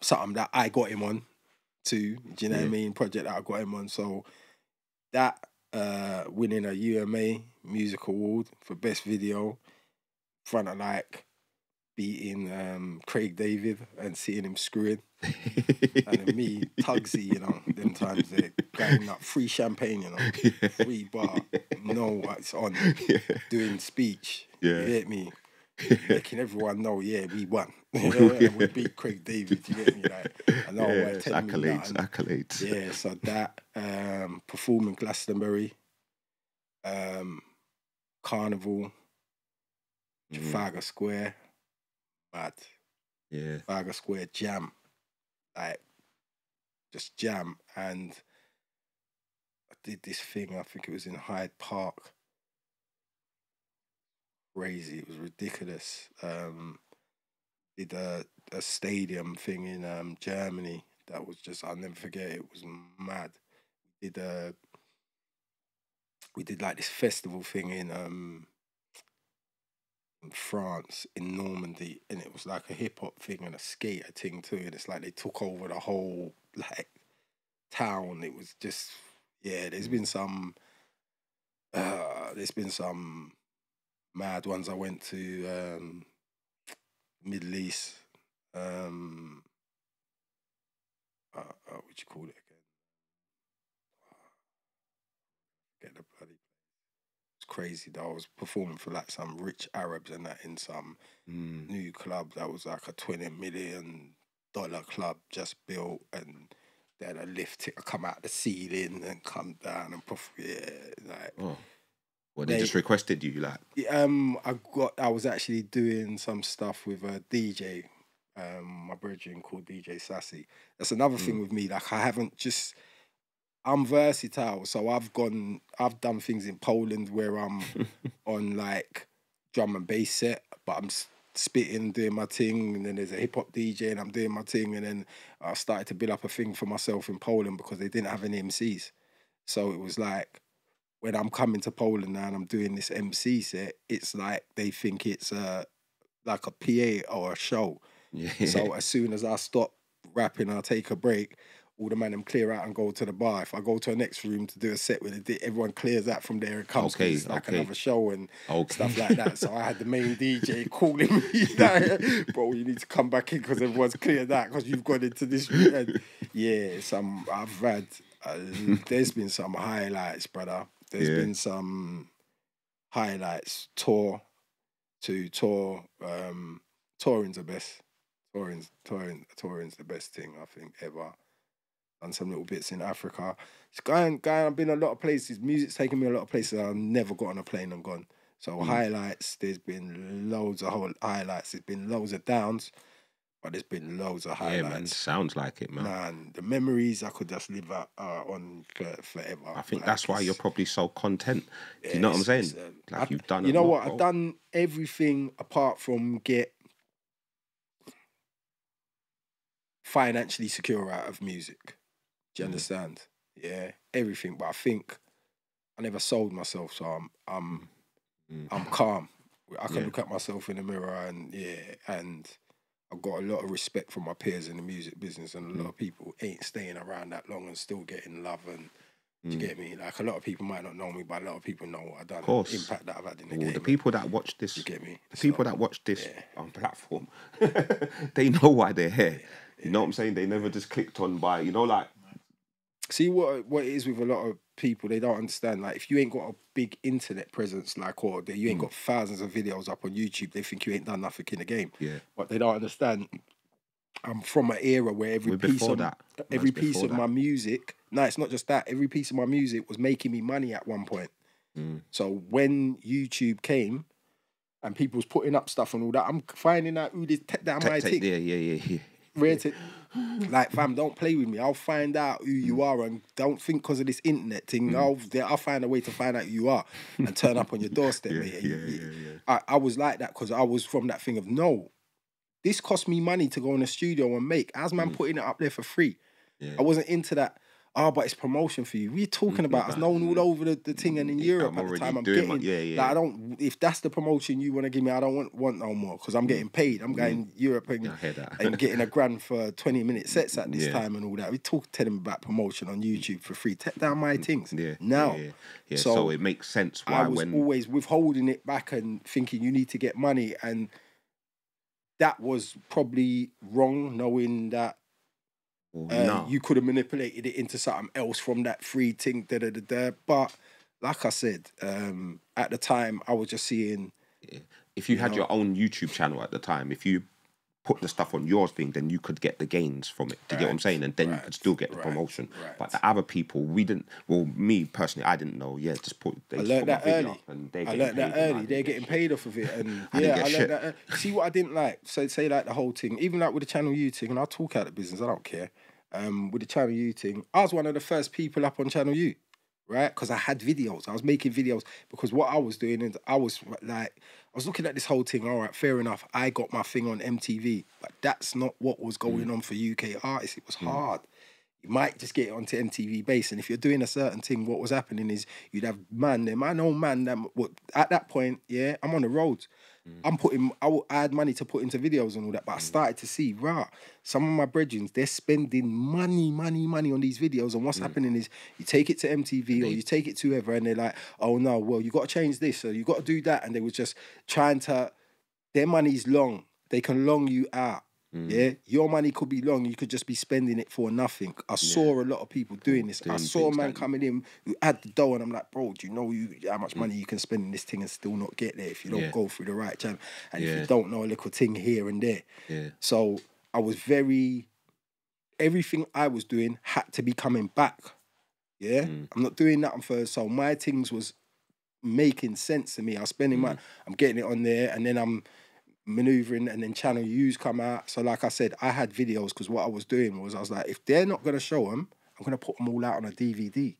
[SPEAKER 4] Something that I got him on too. Do you know what I mean? Project that I got him on. So that winning a UMA Music Award for best video, in front of like beating Craig David and seeing him screwing, and then me Tugsy, you know, them times they're going up free champagne, you know, free bar, know what's on, doing speech. You get me? Making everyone know, we won. And we beat Craig David, you get me? Like, I know
[SPEAKER 3] accolades.
[SPEAKER 4] Yeah, so that, performing Glastonbury, Carnival, Trafalgar Square, mad. Yeah. Trafalgar Square jam. Like, just jam. And I did this thing, I think it was in Hyde Park. Crazy, it was ridiculous. Did a stadium thing in Germany that was just, I'll never forget, it was mad. We did like this festival thing in France, in Normandy, and it was like a hip hop thing and a skater thing too, and it's like they took over the whole like town. It was just, there's been some mad ones. I went to Middle East. What you call it again? Get the bloody. It's crazy though. I was performing for like some rich Arabs and that in some new club that was like a $20 million club just built, and they had a lift to come out the ceiling and come down and
[SPEAKER 3] Well, they just requested you, like.
[SPEAKER 4] I was actually doing some stuff with a DJ, my brethren called DJ Sassy. That's another thing with me. Like, I'm versatile, so I've done things in Poland where I'm on like drum and bass set, but I'm spitting, doing my thing, and then there's a hip hop DJ and I'm doing my thing, and then I started to build up a thing for myself in Poland because they didn't have any MCs. So it was like, when I'm coming to Poland now and I'm doing this MC set, it's like they think it's like a PA or a show. Yeah. So as soon as I stop rapping, I take a break, all the man them clear out and go to the bar. If I go to a next room to do a set with it, everyone clears out from there and comes. Okay, it's like another show and stuff like that. So I had the main DJ calling me, like, bro, you need to come back in because everyone's cleared out because you've gone into this room. And I've had, there's been some highlights, brother. There's been some highlights. Touring's the best. Touring's the best thing I think ever. Done some little bits in Africa. It's going. I've been a lot of places. Music's taken me a lot of places I've never got on a plane and gone. So highlights. There's been loads of highlights. There's been loads of downs, but there's been loads of highlights. Yeah, man.
[SPEAKER 3] Sounds like it, man.
[SPEAKER 4] Man, the memories I could just live on forever.
[SPEAKER 3] I think that's why you're probably so content. Do you know what I'm saying? You've done.
[SPEAKER 4] You know what? I've done everything apart from get financially secure out of music. Do you understand? Yeah, everything. But I think I never sold myself, so I'm calm. I can look at myself in the mirror and I've got a lot of respect for my peers in the music business, and a lot of people ain't staying around that long and still getting love. And do you get me? Like, a lot of people might not know me, but a lot of people know what I've done. Of course. The impact that I've had in the game.
[SPEAKER 3] The people that watch this,
[SPEAKER 4] you get me?
[SPEAKER 3] The people that watch this on platform, they know why they're here. You know what I'm saying? They never just clicked on by, like.
[SPEAKER 4] See what it is with a lot of people, they don't understand. Like, if you ain't got a big internet presence, like, or you ain't got thousands of videos up on YouTube, they think you ain't done nothing in the game. Yeah. But they don't understand. I'm from an era where every piece of my music, no, it's not just that. Every piece of my music was making me money at one point. So when YouTube came and people was putting up stuff and all that, I'm finding out who this that my thing.
[SPEAKER 3] Yeah.
[SPEAKER 4] Rated. Like, fam, don't play with me. I'll find out who you are, and don't think because of this internet thing. I'll find a way to find out who you are and turn up on your doorstep, mate. I was like that because I was from that thing of, no, this cost me money to go in the studio and make. How's man putting it up there for free? I wasn't into that. Oh, but it's promotion for you. What are you talking about? I was known all over the thing, and in Europe at the time, I'm getting. Like, I don't. If that's the promotion you want to give me, I don't want no more because I'm getting paid. I'm going Europe and getting $1,000 for 20-minute sets at this time and all that. We tell them about promotion on YouTube for free. Take down my things. Now.
[SPEAKER 3] So it makes sense why
[SPEAKER 4] I was always withholding it back and thinking you need to get money, and that was probably wrong, knowing that. You could have manipulated it into something else from that free thing, But like I said, at the time, I was just seeing.
[SPEAKER 3] If you had your own YouTube channel at the time, if you put the stuff on your thing, then you could get the gains from it. Do you get what I'm saying? And then you could still get the promotion. But the other people, we didn't. Well, me personally, I didn't know. Yeah, just put.
[SPEAKER 4] I learned that early. I learned that early. They're getting paid off of it, and I learned that. See what I didn't like. So say like the whole thing, even like with the Channel U thing, and I'll talk out of business. I don't care. With the Channel U thing, I was one of the first people up on Channel U, right? Because I had videos. I was making videos because what I was doing is I was looking at this whole thing. All right, fair enough. I got my thing on MTV, but that's not what was going on for UK artists. It was hard. You might just get it onto MTV base, and if you're doing a certain thing, what was happening is you'd have my old man that at that point, I'm on the road. I had money to put into videos and all that, but I started to see, some of my brethren, they're spending money on these videos, and what's happening is you take it to MTV or you take it to whoever, and they're like, oh no, well, you got to change this, or you got to do that, and they were just trying to, their money's long, they can long you out. Your money could be long, you could just be spending it for nothing. I saw a lot of people doing this. I saw a man coming in who had the dough, and I'm like, bro, do you know how much money you can spend in this thing and still not get there if you don't go through the right channel, and if you don't know a little thing here and there. So I was everything I was doing had to be coming back. I'm not doing nothing first, so my things was making sense to me. I was spending I'm getting it on there, and then I'm maneuvering, and then Channel U's come out. So like I said, I had videos because what I was doing was I was like, if they're not going to show them, I'm going to put them all out on a DVD.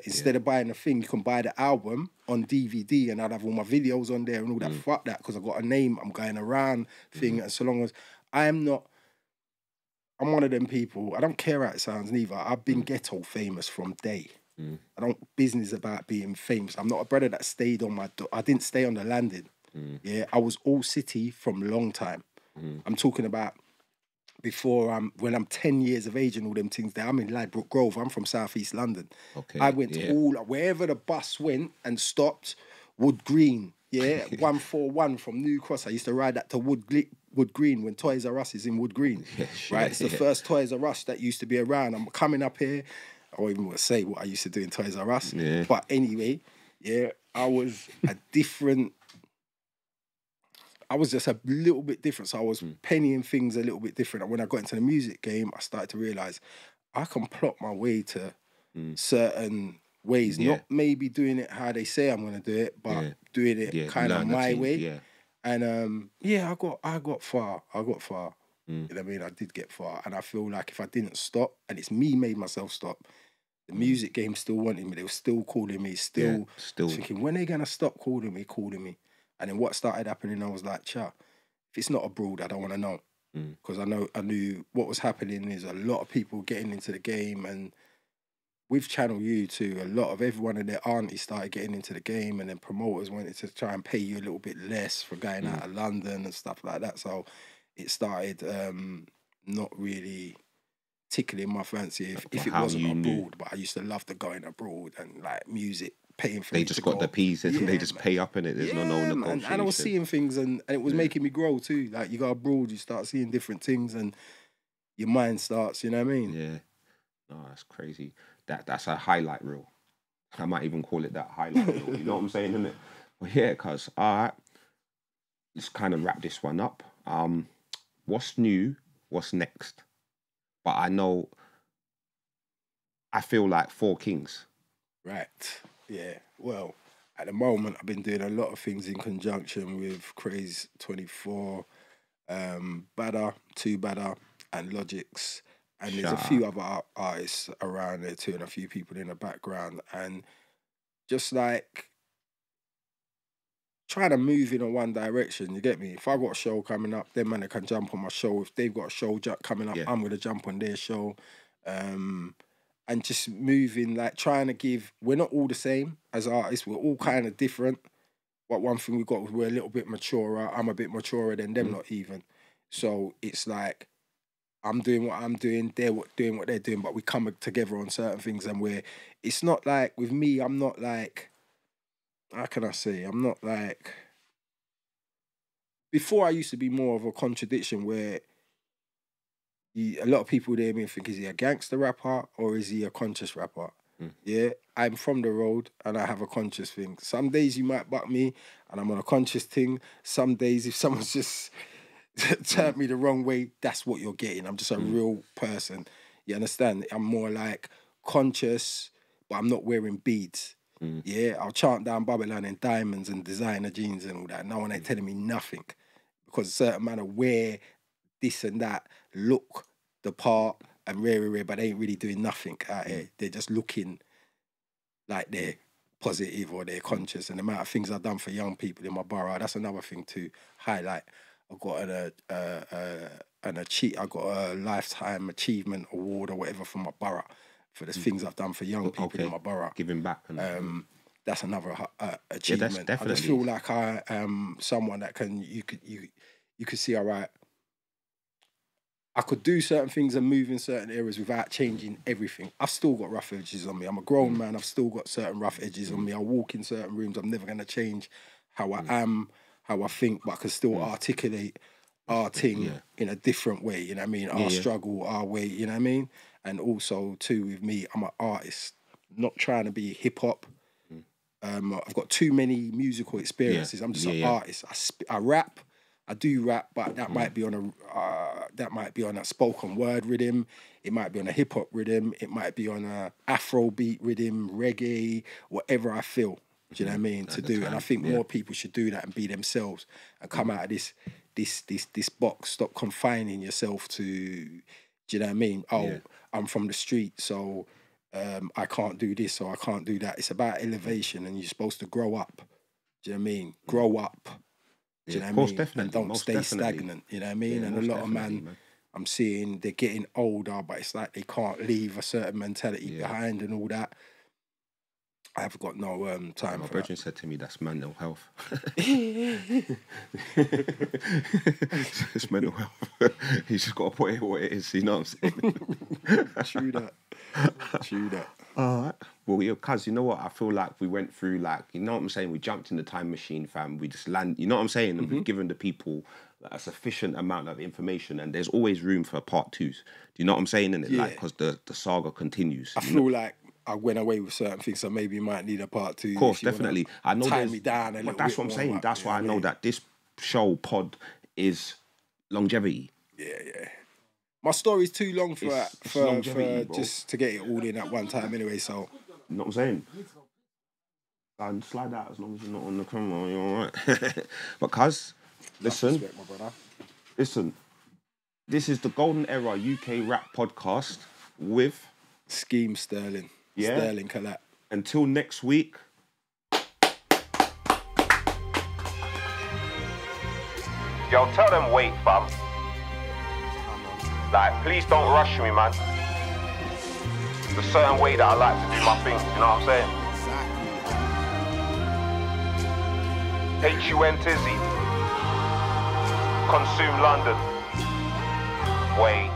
[SPEAKER 4] Instead of buying a thing, you can buy the album on DVD, and I'd have all my videos on there and all that. Fuck that, because I got a name, I'm going around thing, and so long as I'm one of them people, I don't care how it sounds neither. I've been ghetto famous from day. I don't business about being famous. I'm not a brother that stayed on I didn't stay on the landing. I was all city from a long time. I'm talking about before when I'm 10 years of age and all them things there. I'm in Ladbroke Grove. I'm from South East London. I went to wherever the bus went and stopped. Wood Green, 141 from New Cross. I used to ride that to Wood Green when Toys R Us is in Wood Green. It's the first Toys R Us that used to be around. I'm coming up here. I won't even want to say what I used to do in Toys R Us. But anyway, I was a different. I was just a little bit different. So I was pennying things a little bit different. And when I got into the music game, I started to realise I can plot my way to certain ways. Not maybe doing it how they say I'm going to do it, but doing it kind of my way. And I got far. You know what I mean? I did get far. And I feel like if I didn't stop, and it's me made myself stop, the music game still wanted me. They were still calling me, still thinking, when are they going to stop calling me? And then what started happening, I was like, if it's not abroad, I don't want to know. Because I knew what was happening is a lot of people getting into the game, and with Channel U too, a lot of everyone and their aunties started getting into the game, and then promoters wanted to try and pay you a little bit less for going out of London and stuff like that. So it started not really tickling my fancy if it wasn't abroad. But I used to love the going abroad and like music. Paying for
[SPEAKER 3] they just got the P's and they just pay up in it. There's no negotiation.
[SPEAKER 4] And I was seeing things, and it was making me grow too. Like you go abroad, you start seeing different things, and your mind starts. You know what I mean?
[SPEAKER 3] Yeah. No, that's crazy. That's a highlight reel. I might even call it that highlight reel. You know what I'm saying, innit? Well, cause all right. Let's kind of wrap this one up. What's new? What's next? But I feel like 4 Kings.
[SPEAKER 4] Right. Yeah, well, at the moment, I've been doing a lot of things in conjunction with Craze 24. Badder, 2 Badder, and Logics. And there's a few other artists around there too, and a few people in the background. And just like trying to move in one direction, you get me? If I got a show coming up, them man can jump on my show. If they've got a show coming up, I'm gonna jump on their show. And just moving, like trying to give, we're not all the same as artists, we're all kind of different. But one thing we've got, we're a little bit maturer. I'm a bit maturer than them, not even. So it's like, I'm doing what I'm doing, they're doing what they're doing, but we come together on certain things, and it's not like, with me, I'm not like, how can I say, I'm not like, before I used to be more of a contradiction where a lot of people hear me and think, is he a gangster rapper or is he a conscious rapper? Yeah, I'm from the road and I have a conscious thing. Some days you might buck me and I'm on a conscious thing. Some days if someone's just turned me the wrong way, that's what you're getting. I'm just a real person. You understand? I'm more like conscious, but I'm not wearing beads. Yeah, I'll chant down Babylon and diamonds and designer jeans and all that. No one ain't telling me nothing. Because a certain man of wear this and that, look the part and rare, but they ain't really doing nothing out here. They're just looking like they're positive or they're conscious. And the amount of things I've done for young people in my borough, that's another thing to highlight. I got I got a lifetime achievement award or whatever from my borough for the things I've done for young people in my borough.
[SPEAKER 3] Giving back. And
[SPEAKER 4] that's another achievement.
[SPEAKER 3] Yeah, definitely.
[SPEAKER 4] I just feel like I am someone that you could see, all right, I could do certain things and move in certain areas without changing everything. I've still got rough edges on me. I'm a grown man. I've still got certain rough edges on me. I walk in certain rooms. I'm never going to change how I am, how I think, but I can still articulate our thing in a different way, you know what I mean? Our struggle, our way, you know what I mean? And also, too, with me, I'm an artist, not trying to be hip-hop. I've got too many musical experiences. I'm just an artist. I rap. I do rap, but that might be on a spoken word rhythm. It might be on a hip hop rhythm. It might be on a Afrobeat rhythm, reggae, whatever I feel. Do you know what I mean? To do, and I think more people should do that and be themselves and come out of this box. Stop confining yourself to. Do you know what I mean? Oh, I'm from the street, so I can't do this or I can't do that. It's about elevation, and you're supposed to grow up. Do you know what I mean? Grow up. Do you know what I mean?
[SPEAKER 3] Definitely.
[SPEAKER 4] And don't stay stagnant, you know what I mean? And a lot of man, I'm seeing they're getting older, but it's like they can't leave a certain mentality behind and all that. I have got no time
[SPEAKER 3] my
[SPEAKER 4] for
[SPEAKER 3] brother said to me, that's mental health. It's mental health. He's just got to put it what it is, you know what I'm saying?
[SPEAKER 4] True that. True that.
[SPEAKER 3] All right. Well, cuz, you know what? I feel like we went through, like, you know what I'm saying? We jumped in the time machine, fam. We just land, you know what I'm saying? And we've given the people a sufficient amount of information, and there's always room for part twos. Do you know what I'm saying? And like, because the saga continues.
[SPEAKER 4] I feel like I went away with certain things, so maybe you might need a part two.
[SPEAKER 3] Of course, definitely. I know
[SPEAKER 4] tie me down a little
[SPEAKER 3] but that's
[SPEAKER 4] bit
[SPEAKER 3] what I'm saying.
[SPEAKER 4] more,
[SPEAKER 3] That's why I know that this show pod is longevity.
[SPEAKER 4] Yeah. My story's too long for just to get it all in at one time anyway, so.
[SPEAKER 3] You know what I'm saying? And slide out as long as you're not on the camera, you're all right. But cuz, listen,
[SPEAKER 4] Respect, my brother.
[SPEAKER 3] Listen, this is the Golden Era UK Rap Podcast with
[SPEAKER 4] Skeme Sterling.
[SPEAKER 3] Yeah.
[SPEAKER 4] Sterling collab.
[SPEAKER 3] Until next week.
[SPEAKER 1] Yo, tell them wait, fam. Like, please don't rush me, man. There's a certain way that I like to do my things, you know what I'm saying? huntizzy. Consumelondonn. Wait.